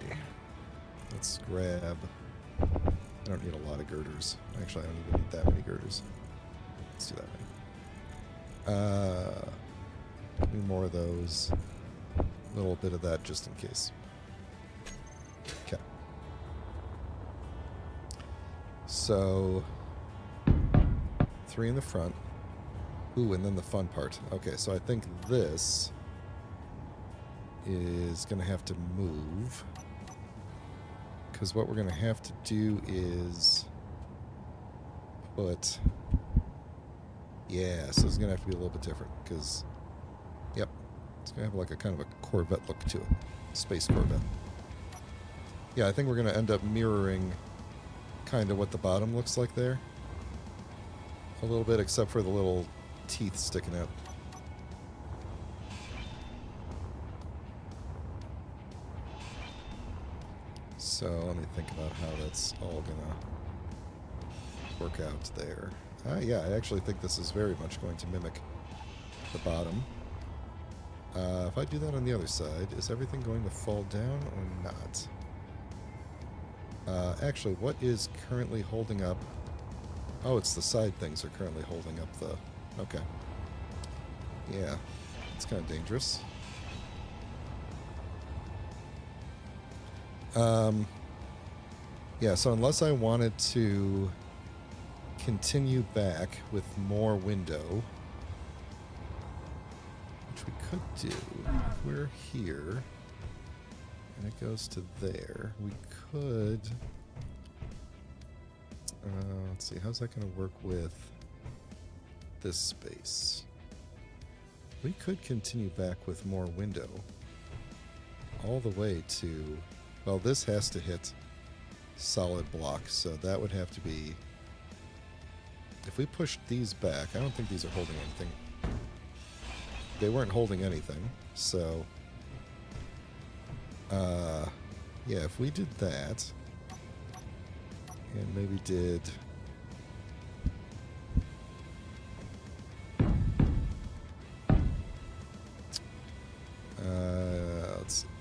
Let's grab... I don't need a lot of girders. Actually, I don't even need that many girders. Let's do that many. Need more of those. A little bit of that just in case. Okay. So... 3 in the front. Ooh, and then the fun part. Okay, so I think this is going to have to move. Because what we're going to have to do is put... Yeah, so it's going to have to be a little bit different. Because, yep, it's going to have like a kind of a Corvette look to it. Space Corvette. Yeah, I think we're going to end up mirroring kind of what the bottom looks like there. A little bit, except for the little teeth sticking out. So let me think about how that's all gonna work out there. Yeah, I actually think this is very much going to mimic the bottom. If I do that on the other side, is everything going to fall down or not? Actually, what is currently holding up... Oh, it's the side things are currently holding up the... Okay. Yeah, it's kind of dangerous. Yeah, so unless I wanted to continue back with more window, which we could do, if we're here, and it goes to there, we could... let's see, how's that going to work with this space? We could continue back with more window all the way to... Well, this has to hit solid blocks, so that would have to be... If we pushed these back, I don't think these are holding anything. They weren't holding anything, so... yeah, if we did that... And maybe did...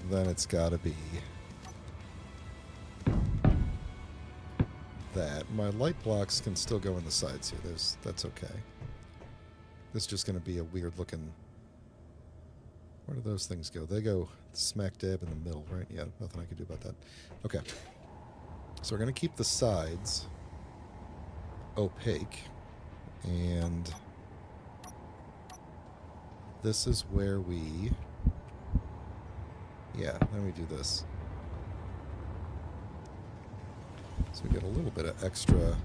then it's gotta be... that. My light blocks can still go in the sides here. That's okay. This is just gonna be a weird looking... Where do those things go? They go smack dab in the middle, right? Yeah, nothing I can do about that. Okay. So we're going to keep the sides opaque, and this is where we... Yeah, then we do this. So we get a little bit of extra...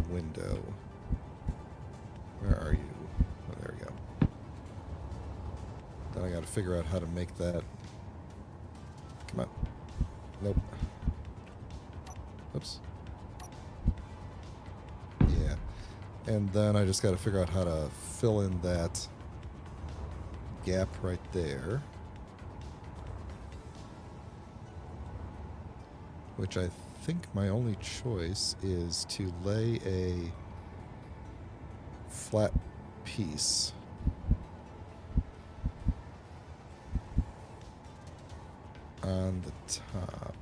window. Where are you? Oh, there we go. Then I got to figure out how to make that... Come on. Nope. Oops. And then I just got to figure out how to fill in that gap right there. Which I think my only choice is to lay a flat piece on the top.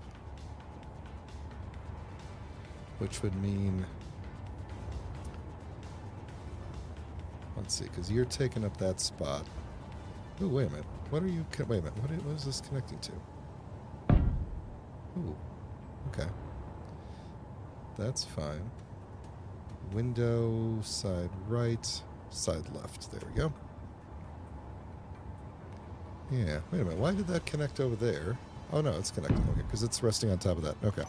Which would mean... Let's see, because you're taking up that spot. Ooh, wait a minute. What are you... Wait a minute. What is this connecting to? Ooh. Okay. That's fine. Window, side right, side left. There we go. Yeah, wait a minute. Why did that connect over there? Oh, no, it's connecting. Okay, because it's resting on top of that. Okay.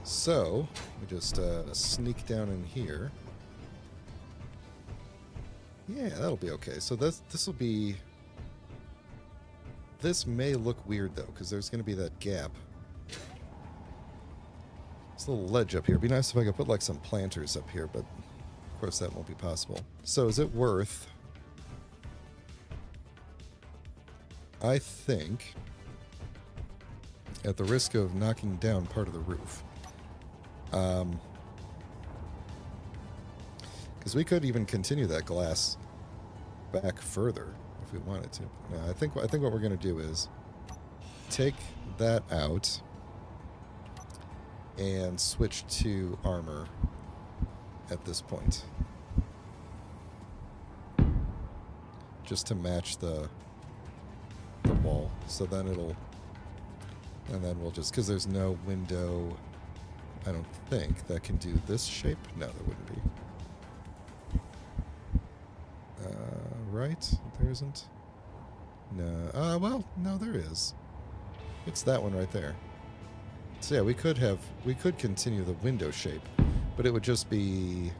So, we just sneak down in here. Yeah, that'll be okay. So this will be... This may look weird, though, because there's going to be that gap. There's a little ledge up here. It'd be nice if I could put, like, some planters up here, but of course that won't be possible. So is it worth... I think, at the risk of knocking down part of the roof, because we could even continue that glass back further if we wanted to. No, I think what we're going to do is take that out and switch to armor at this point, just to match the wall. So then it'll, and then we'll just, because there's no window, I don't think, that can do this shape. No, there wouldn't be. Right? There isn't? No. Well, no, there is. It's that one right there. So yeah, we could continue the window shape, but it would just be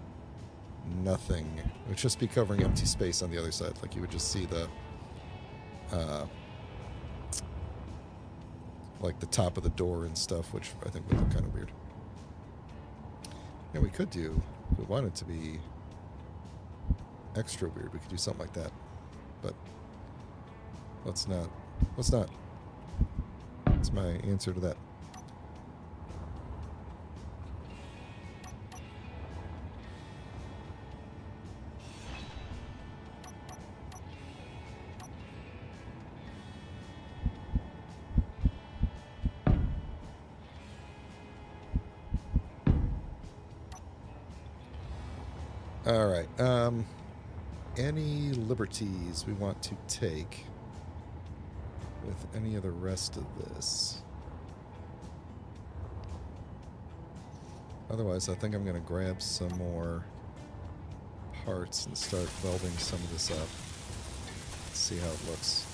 nothing. It would just be covering empty space on the other side. Like you would just see the, like the top of the door and stuff, which I think would look kind of weird. Yeah, we could do, if we wanted to be extra weird, we could do something like that. But let's not. That's my answer to that. All right. Any liberties we want to take with any of the rest of this? Otherwise, I think I'm going to grab some more parts and start welding some of this up. See how it looks.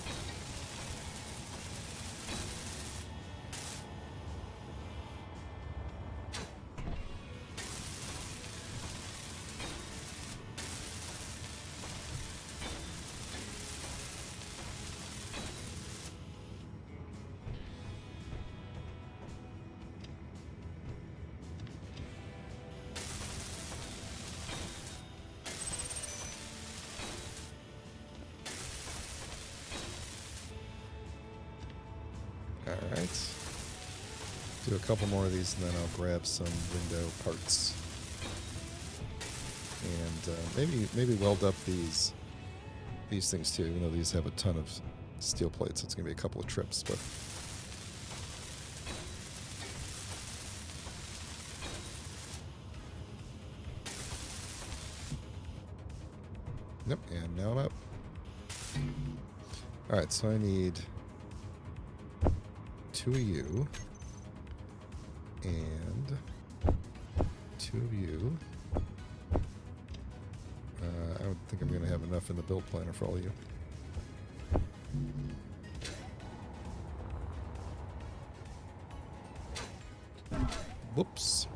Alright. Do a couple more of these and then I'll grab some window parts. And maybe weld up these things too, even though these have a ton of steel plates. So it's going to be a couple of trips, but... Nope, and now I'm up. Alright, so I need 2 of you and 2 of you. I don't think I'm going to have enough in the build planner for all of you. Whoops.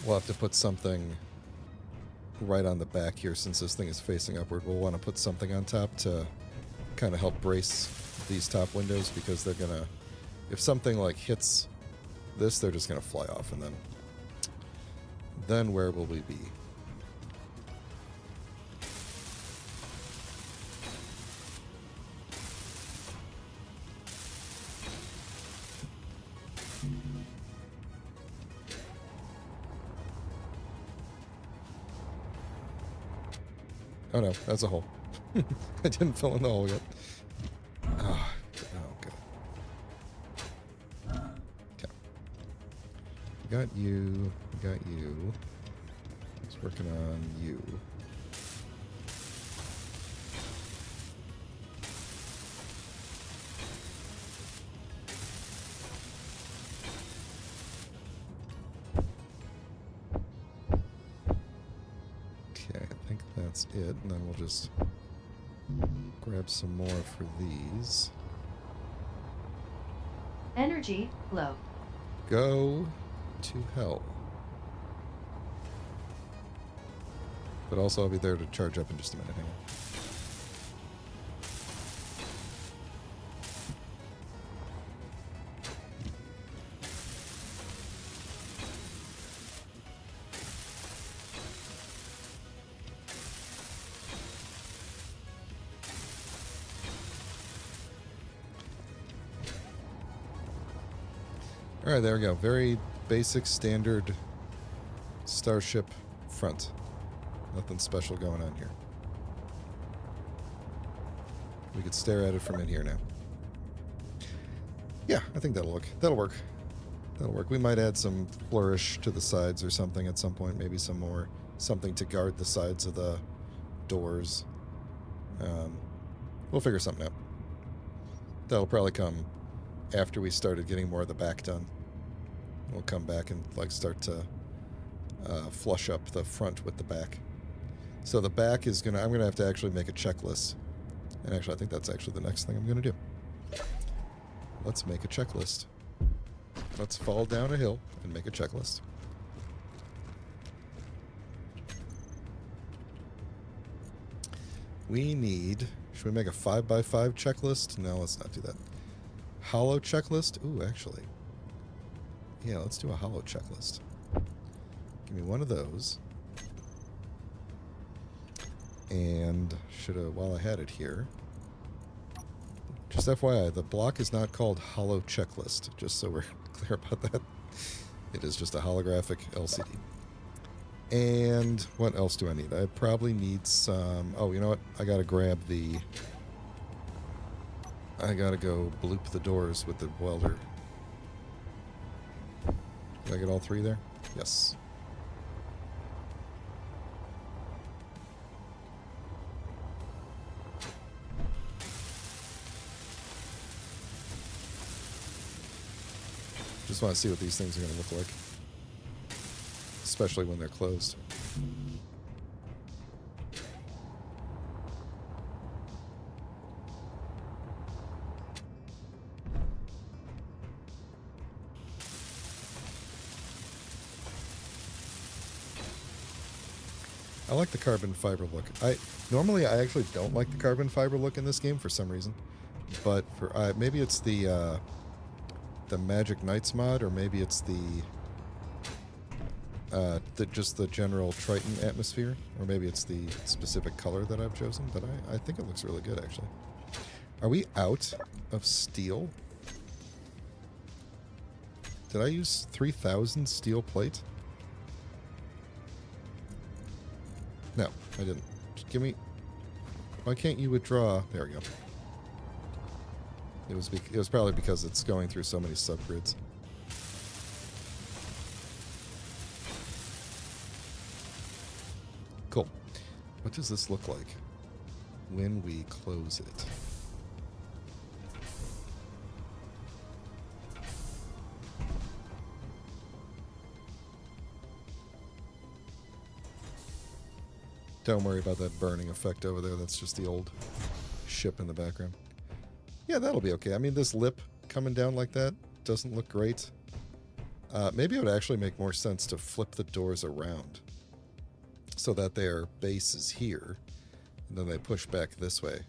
We'll have to put something right on the back here, since this thing is facing upward, we'll want to put something on top to kind of help brace these top windows, because they're gonna, if something like hits this, they're just gonna fly off, and then where will we be? Oh no, that's a hole. I didn't fill in the hole yet. Oh, good. Okay. Got you. Got you. Just working on you. Okay, I think that's it, and then we'll just grab some more for these. Energy low. Go to hell. But also I'll be there to charge up in just a minute. Hang on. Alright, there we go. Very basic, standard starship front. Nothing special going on here. We could stare at it from in here now. Yeah, I think that'll work. That'll work. We might add some flourish to the sides or something at some point. Maybe some more, something to guard the sides of the doors. We'll figure something out. That'll probably come after we started getting more of the back done. We'll come back and like start to flush up the front with the back. So the back is gonna, I'm gonna have to actually make a checklist. And actually, I think that's actually the next thing I'm gonna do. Let's make a checklist. Let's fall down a hill and make a checklist. We need, should we make a 5x5 checklist? No, let's not do that. Hollow checklist? Ooh, actually. Yeah, let's do a hollow checklist. Give me one of those. And should have, while I had it here, just FYI, the block is not called hollow checklist, just so we're clear about that. It is just a holographic LCD. And what else do I need? I probably need some, oh, you know what? I gotta grab the, I gotta go bloop the doors with the welder. Did I get all three there? Yes. Just want to see what these things are going to look like. Especially when they're closed. I like the carbon fiber look. Normally I actually don't like the carbon fiber look in this game for some reason, but for maybe it's the Magic Knights mod, or maybe it's just the general Triton atmosphere, or maybe it's the specific color that I've chosen. But I think it looks really good actually. Are we out of steel? Did I use 3,000 steel plate? No, I didn't. Just give me... Why can't you withdraw? There we go. It was probably because it's going through so many subgrids. Cool. What does this look like when we close it? Don't worry about that burning effect over there. That's just the old ship in the background. Yeah, that'll be okay. I mean, this lip coming down like that doesn't look great. Maybe it would actually make more sense to flip the doors around. so that their base is here, and then they push back this way.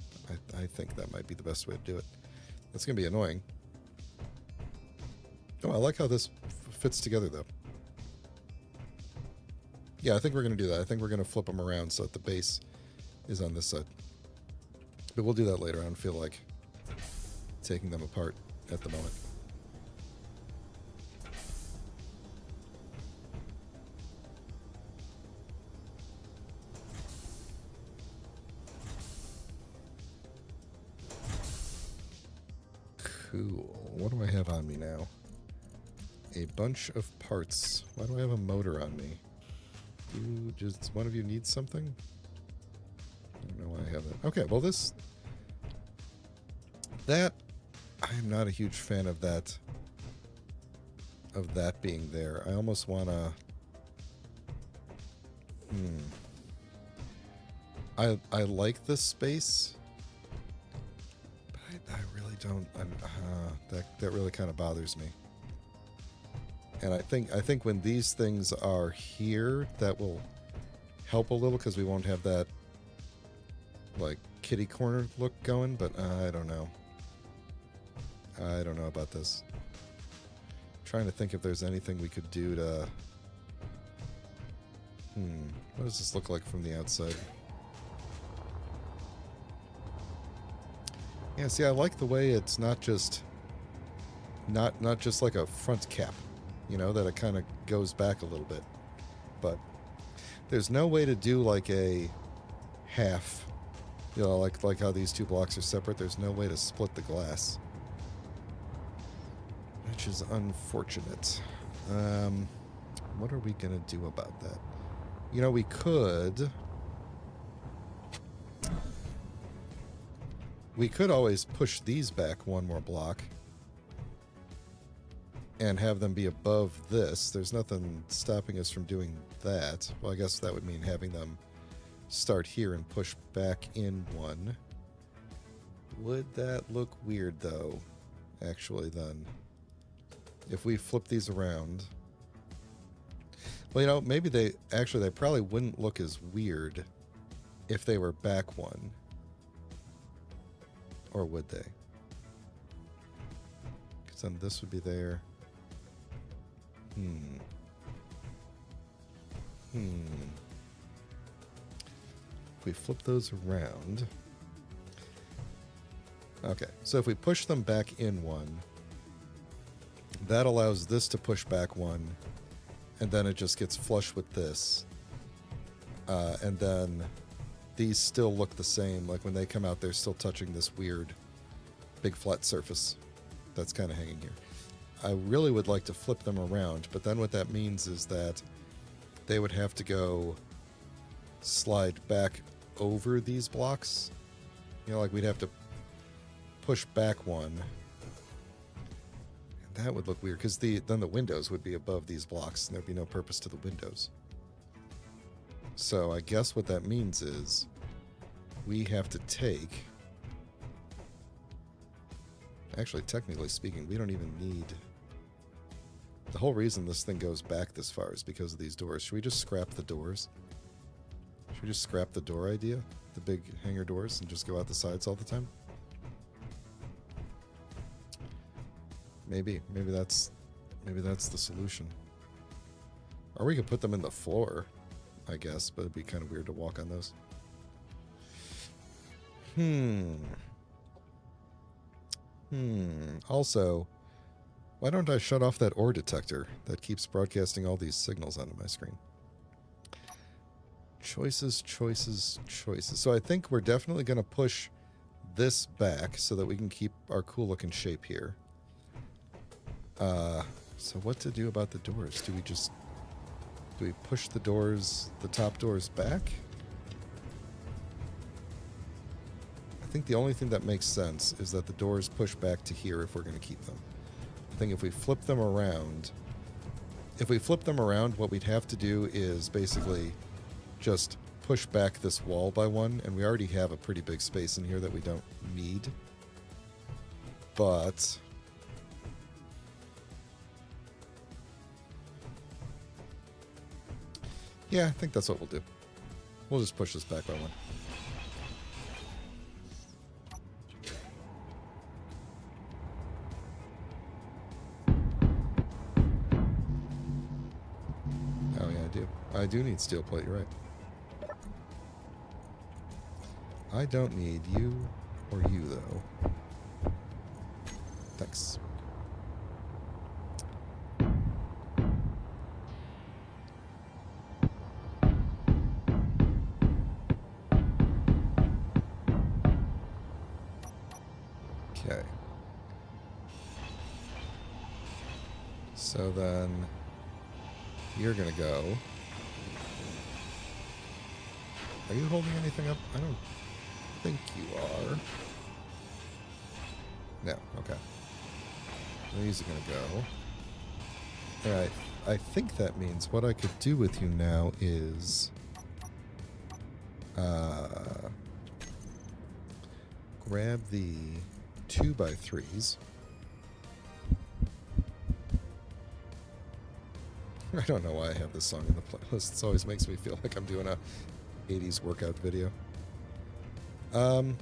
I think that might be the best way to do it. That's going to be annoying. Oh, I like how this fits together, though. Yeah, I think we're going to do that. I think we're going to flip them around so that the base is on this side. But we'll do that later. I don't feel like taking them apart at the moment. Cool. What do I have on me now? A bunch of parts. Why do I have a motor on me? Does one of you need something? I don't know why I have that. Okay, well that I'm not a huge fan of that being there. I almost wanna I like this space, but I really don't. That really kind of bothers me. And I think when these things are here, that will help a little because we won't have that like kitty corner look going. But I don't know. I don't know about this. I'm trying to think if there's anything we could do to. What does this look like from the outside? Yeah, see, I like the way it's not just like a front cap, you know, that it kind of goes back a little bit. But there's no way to do like a half, you know, like how these two blocks are separate. There's no way to split the glass, which is unfortunate. What are we gonna do about that? You know, we could always push these back one more block and have them be above this. There's nothing stopping us from doing that. Well, I guess that would mean having them start here and push back in one. Would that look weird, though, actually, then? If we flip these around... Well, you know, maybe they probably wouldn't look as weird if they were back one. Or would they? Because then this would be there. If we flip those around... Okay, so if we push them back in one, that allows this to push back one, and then it just gets flush with this. And then these still look the same. Like when they come out, they're still touching this weird big flat surface that's kind of hanging here. I really would like to flip them around, but then what that means is that they would have to go slide back over these blocks. You know, like we'd have to push back one. And that would look weird, because then the windows would be above these blocks, and there'd be no purpose to the windows. So I guess what that means is we have to take... Actually, technically speaking, we don't even need... The whole reason this thing goes back this far is because of these doors. Should we just scrap the doors? Should we just scrap the door idea? The big hangar doors, and just go out the sides all the time? Maybe that's the solution. Or we could put them in the floor, I guess, but it'd be kind of weird to walk on those. Also, why don't I shut off that ore detector that keeps broadcasting all these signals onto my screen? Choices. So I think we're definitely going to push this back so that we can keep our cool looking shape here. So what to do about the doors? Do we push the doors, the top doors back? I think the only thing that makes sense is that the doors push back to here if we're going to keep them. I think if we flip them around, what we'd have to do is basically just push back this wall by one, and we already have a pretty big space in here that we don't need. But... yeah, I think that's what we'll do. We'll just push this back by one. Oh yeah, I do. I do need steel plate, you're right. I don't need you or you, though. Thanks. Okay. So then you're gonna go. Are you holding anything up? I don't think you are. No, okay. These are gonna go. Alright, I think that means what I could do with you now is grab the 2x3s. I don't know why I have this song in the playlist. It always makes me feel like I'm doing a 80s workout video. Ooh,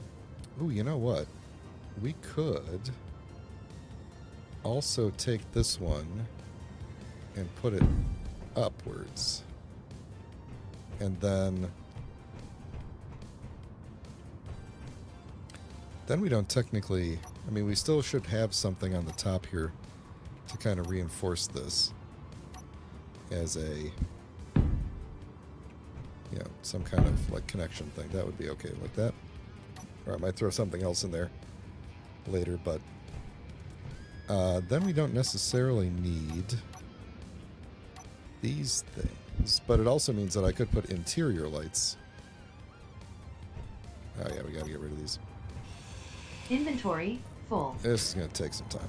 you know what? We could also take this one and put it upwards. And then we don't technically... I mean, we still should have something on the top here to kind of reinforce this as a, you know, some kind of, like, connection thing. That would be okay like that. Or I might throw something else in there later, but then we don't necessarily need these things. But it also means that I could put interior lights. Oh yeah, we gotta get rid of these. Inventory full. This is gonna take some time.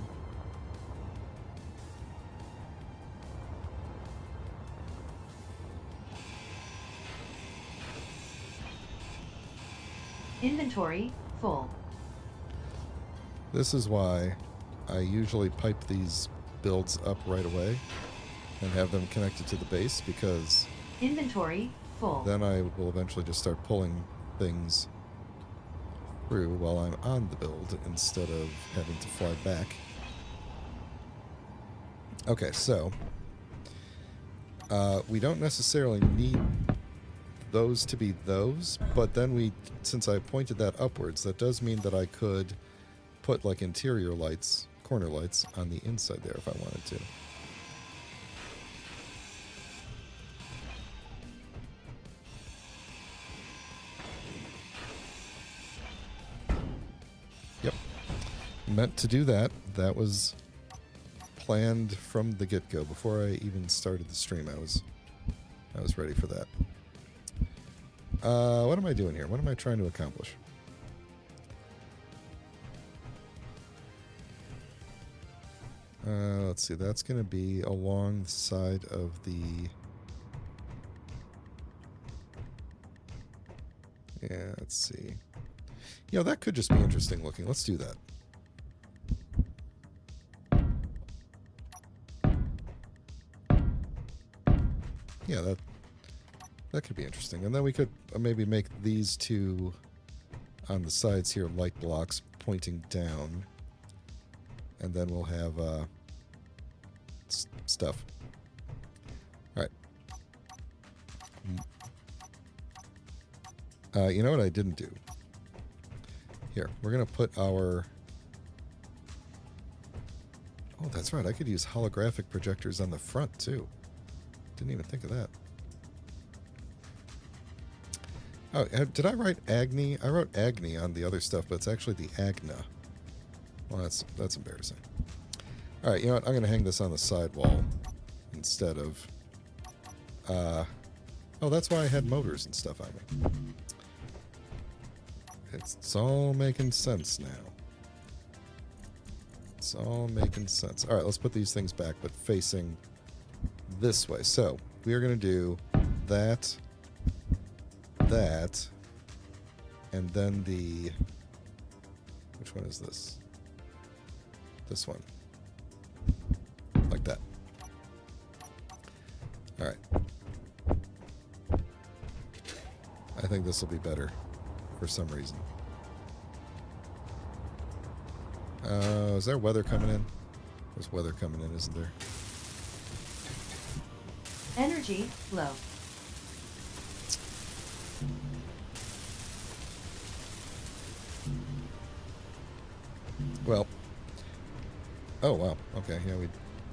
Inventory full. This is why I usually pipe these builds up right away and have them connected to the base, because Inventory full. then I will eventually just start pulling things through while I'm on the build instead of having to fly back. Okay, so we don't necessarily need those to be those, but then since I pointed that upwards, that does mean that I could put like interior lights, corner lights on the inside there if I wanted to. Yep. Meant to do that. That was planned from the get-go. Before I even started the stream, I was ready for that. What am I doing here? What am I trying to accomplish? Let's see. That's going to be along the side of the... Yeah, let's see. You know, that could just be interesting looking. Let's do that. Yeah, that could be interesting. And then we could maybe make these two on the sides here light blocks pointing down. And then we'll have stuff. All right. You know what I didn't do? Here, we're going to put our... Oh, that's right. I could use holographic projectors on the front, too. Didn't even think of that. Oh, did I write Agni? I wrote Agni on the other stuff, but it's actually the Agna. Well, that's embarrassing. All right, you know what? I'm going to hang this on the sidewall instead of... oh, that's why I had motors and stuff on me. It's all making sense now. It's all making sense. All right, let's put these things back, but facing this way. So we are going to do that, and then the... Which one is this? This one. Like that. All right. think this will be better for some reason. Is there weather coming in? There's weather coming in, isn't there? Energy low. Well. Oh, wow. Okay, yeah,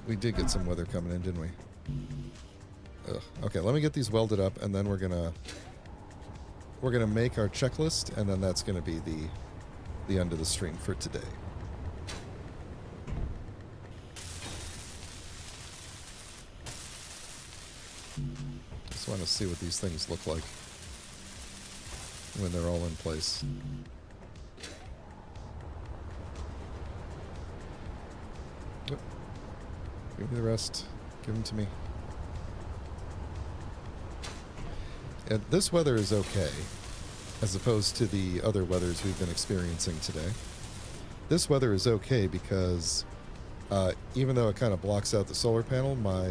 we did get some weather coming in, didn't we? Ugh. Okay, let me get these welded up, and then we're gonna make our checklist, and then that's gonna be the end of the stream for today. Just want to see what these things look like when they're all in place. Yep. Give me the rest. Give them to me. And this weather is okay, as opposed to the other weathers we've been experiencing today. This weather is okay because even though it kind of blocks out the solar panel, my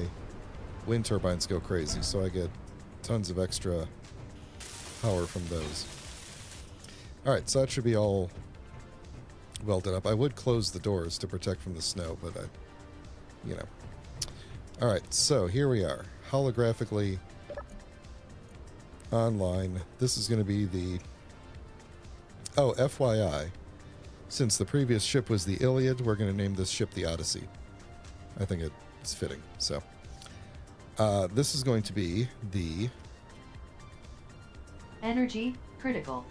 wind turbines go crazy, so I get tons of extra power from those. Alright, so that should be all welded up. I would close the doors to protect from the snow, but you know. Alright, so here we are. Holographically online. This is going to be the... Oh, FYI, since the previous ship was the Iliad, we're going to name this ship the Odyssey. I think it's fitting, so... this is going to be the... Energy critical.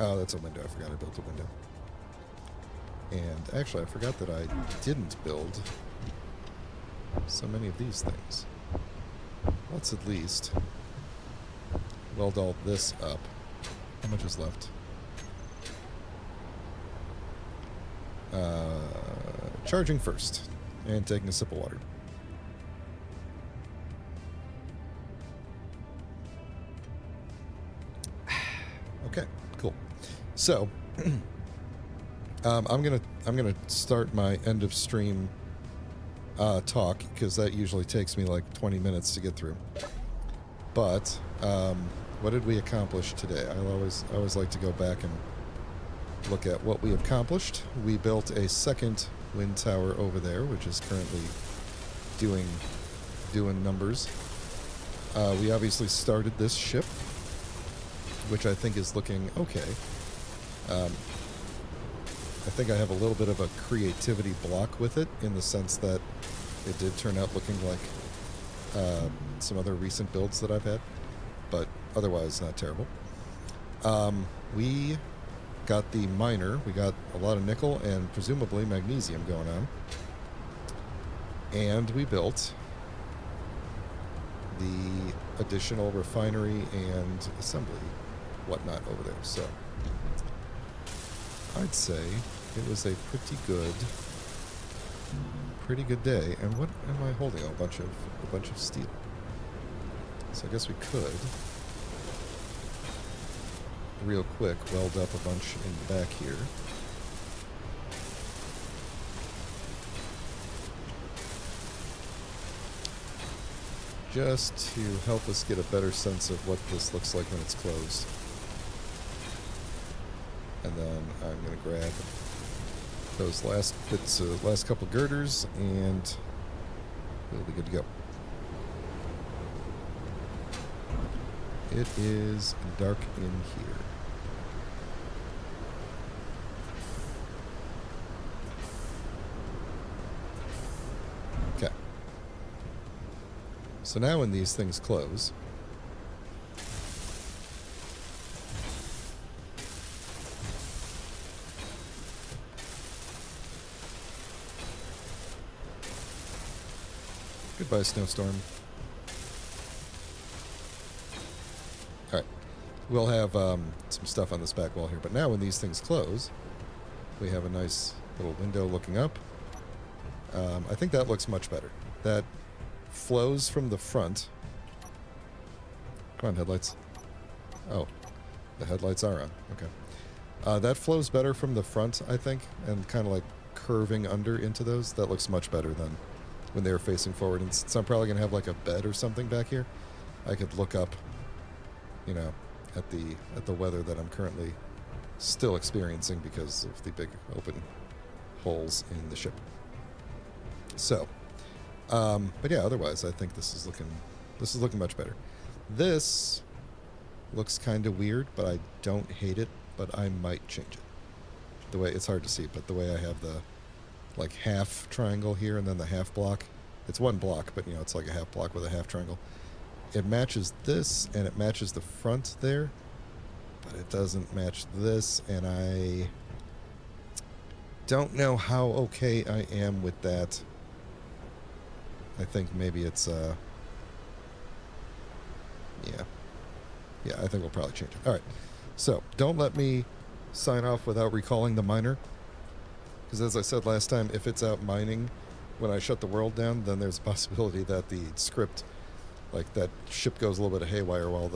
Oh, that's a window. I forgot I built a window. And actually, I forgot that I didn't build so many of these things. Let's at least weld all this up. How much is left? Charging first. And taking a sip of water. Okay, cool. So, I'm gonna start my end of stream talk, because that usually takes me like 20 minutes to get through. But what did we accomplish today? I always like to go back and look at what we accomplished. We built a second wind tower over there, which is currently doing numbers. We obviously started this ship, which I think is looking okay. I think I have a little bit of a creativity block with it, in the sense that it did turn out looking like some other recent builds that I've had, but otherwise not terrible. We got the miner. We got a lot of nickel and presumably magnesium going on. And we built the additional refinery and assembly whatnot over there. So I'd say it was a pretty good day. And what am I holding? A bunch of steel. So I guess we could real quick weld up a bunch in the back here. Just to help us get a better sense of what this looks like when it's closed. And then I'm going to grab those last bits, last couple girders, and we'll be good to go. It is dark in here. Okay. So now when these things close, goodbye, snowstorm. Alright. We'll have some stuff on this back wall here. But now when these things close, we have a nice little window looking up. I think that looks much better. That flows from the front. Come on, headlights. Oh, the headlights are on. Okay. That flows better from the front, I think, and kind of like curving under into those. That looks much better than when they were facing forward. And since I'm probably going to have like a bed or something back here, I could look up you know, at the weather that I'm currently still experiencing because of the big open holes in the ship. So, but yeah, otherwise I think this is looking much better. This looks kind of weird, but I don't hate it, but I might change it. The way, it's hard to see, but the way I have the like half triangle here and then the half block, it's one block, but you know, it's like a half block with a half triangle. It matches this and it matches the front there, but it doesn't match this, and I don't know how okay I am with that. I think maybe it's yeah, I think we'll probably change it. All right, so don't let me sign off without recalling the miner, because as I said last time, if it's out mining when I shut the world down, then there's a possibility that the script, like that ship, goes a little bit of haywire while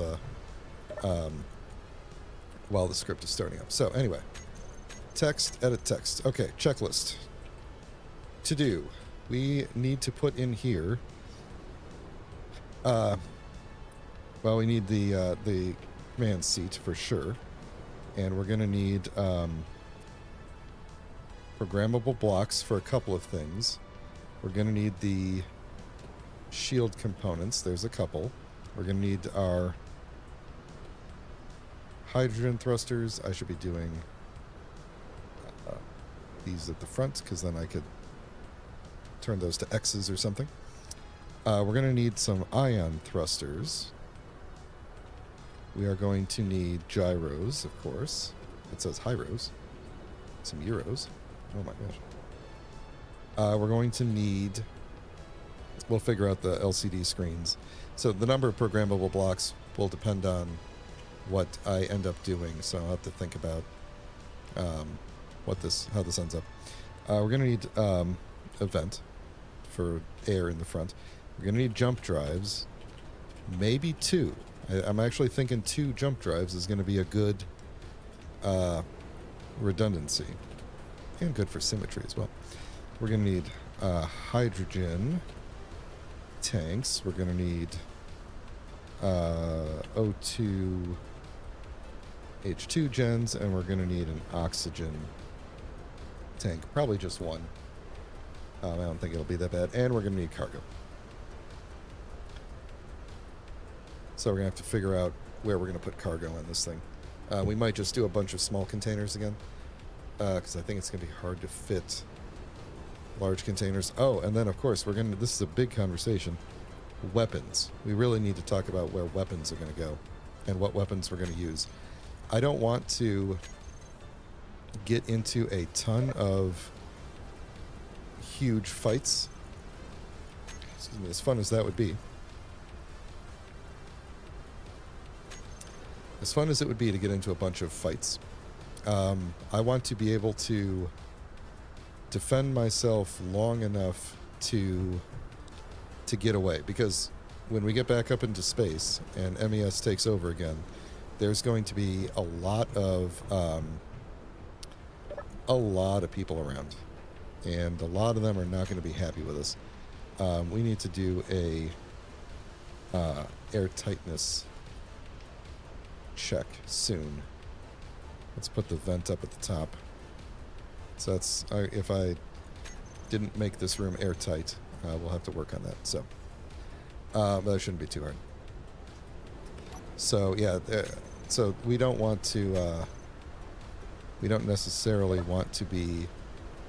the script is starting up. So anyway, text, edit text. Okay, checklist. To do, we need to put in here. Well, we need the command seat for sure, and we're going to need programmable blocks for a couple of things. We're going to need the shield components. There's a couple. We're going to need our hydrogen thrusters. I should be doing these at the front, because then I could turn those to X's or something. We're going to need some ion thrusters. We are going to need gyros, of course. It says hyros. Some euros. Oh my gosh. We're going to need... We'll figure out the LCD screens. So the number of programmable blocks will depend on what I end up doing. So I'll have to think about how this ends up. We're going to need a vent for air in the front. We're going to need jump drives. Maybe 2. I'm actually thinking 2 jump drives is going to be a good redundancy, and good for symmetry as well. We're going to need hydrogen tanks. We're going to need O2 H2 gens, and we're going to need an oxygen tank. Probably just one. I don't think it'll be that bad. And we're going to need cargo. So we're going to have to figure out where we're going to put cargo in this thing. We might just do a bunch of small containers again, because I think it's going to be hard to fit large containers. Oh, and then, of course, this is a big conversation. Weapons. We really need to talk about where weapons are going to go and what weapons we're going to use. I don't want to get into a ton of huge fights. Excuse me, as fun as that would be. As fun as it would be to get into a bunch of fights, I want to be able to defend myself long enough to get away. Because when we get back up into space and MES takes over again, there's going to be a lot of people around, and a lot of them are not going to be happy with us. We need to do a airtightness check soon. Let's put the vent up at the top. So that's if I didn't make this room airtight, we'll have to work on that. So that shouldn't be too hard. So yeah, so we don't want to. We don't necessarily want to be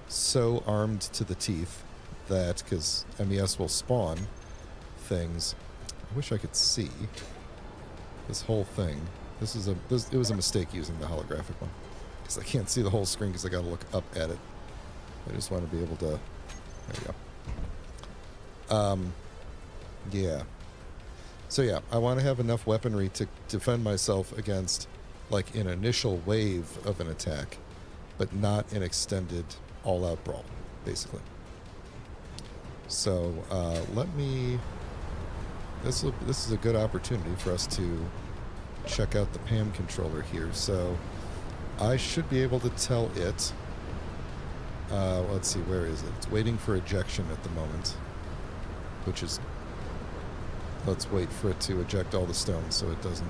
so armed to the teeth that, because MES will spawn things. I wish I could see this whole thing. It was a mistake using the holographic one, because I can't see the whole screen because I got to look up at it. I just want to be able to. There we go. Yeah. So yeah, I want to have enough weaponry to defend myself against, like, an initial wave of an attack, but not an extended all-out brawl, basically. So let me. This is a good opportunity for us to check out the PAM controller here. So I should be able to tell it. Let's see, where is it? It's waiting for ejection at the moment, which is. Let's wait for it to eject all the stones so it doesn't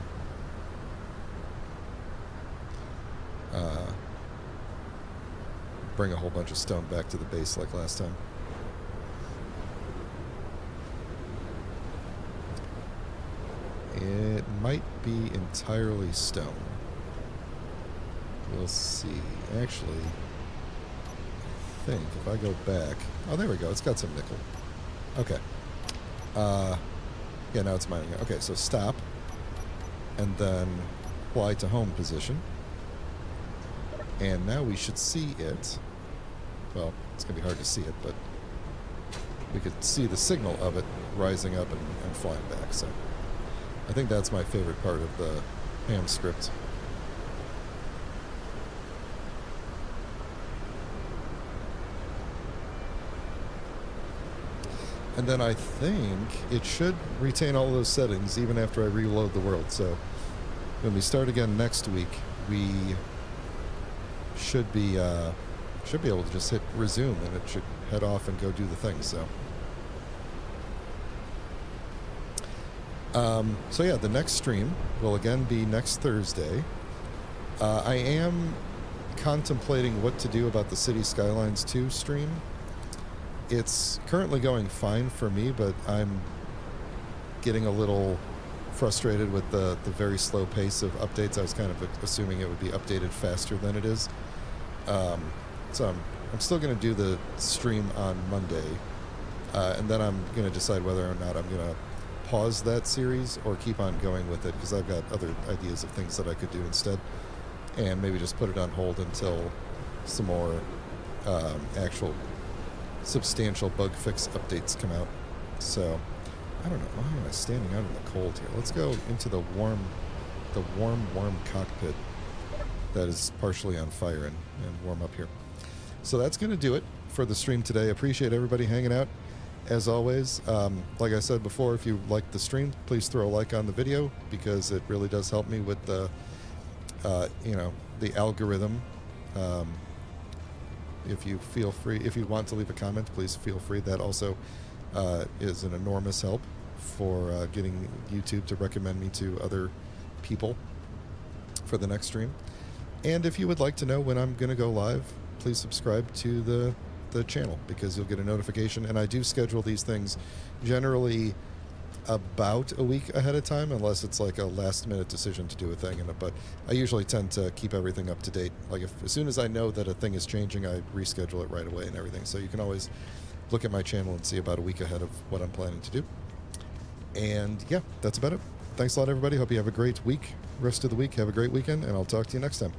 bring a whole bunch of stone back to the base like last time. It might be entirely stone. We'll see. Actually, I think if I go back... Oh, there we go. It's got some nickel. Okay. Yeah, now it's mining. Okay, so stop. And then fly to home position. And now we should see it. Well, it's going to be hard to see it, but we could see the signal of it rising up and flying back. So I think that's my favorite part of the ham script. And then I think it should retain all those settings even after I reload the world. So when we start again next week, we should be able to just hit resume, and it should head off and go do the thing. So yeah, the next stream will again be next Thursday. I am contemplating what to do about the City Skylines 2 stream. It's currently going fine for me, but I'm getting a little frustrated with the very slow pace of updates. I was kind of assuming it would be updated faster than it is. So I'm still going to do the stream on Monday, and then I'm going to decide whether or not I'm going to pause that series or keep on going with it, because I've got other ideas of things that I could do instead, and maybe just put it on hold until some more actual substantial bug fix updates come out. So I don't know, why am I standing out in the cold here? Let's go into the warm cockpit that is partially on fire and warm up here. So that's going to do it for the stream today. Appreciate everybody hanging out as always. Like I said before, if you like the stream, please throw a like on the video, because it really does help me with the the algorithm. If you want to leave a comment, please feel free. That also is an enormous help for getting YouTube to recommend me to other people for the next stream. And if you would like to know when I'm going to go live, please subscribe to the channel, because you'll get a notification. And I do schedule these things generally about a week ahead of time, unless it's like a last minute decision to do a thing. But I usually tend to keep everything up to date. Like as soon as I know that a thing is changing, I reschedule it right away and everything. So you can always look at my channel and see about a week ahead of what I'm planning to do. And yeah, that's about it. Thanks a lot, everybody. Hope you have a great week, rest of the week. Have a great weekend, and I'll talk to you next time.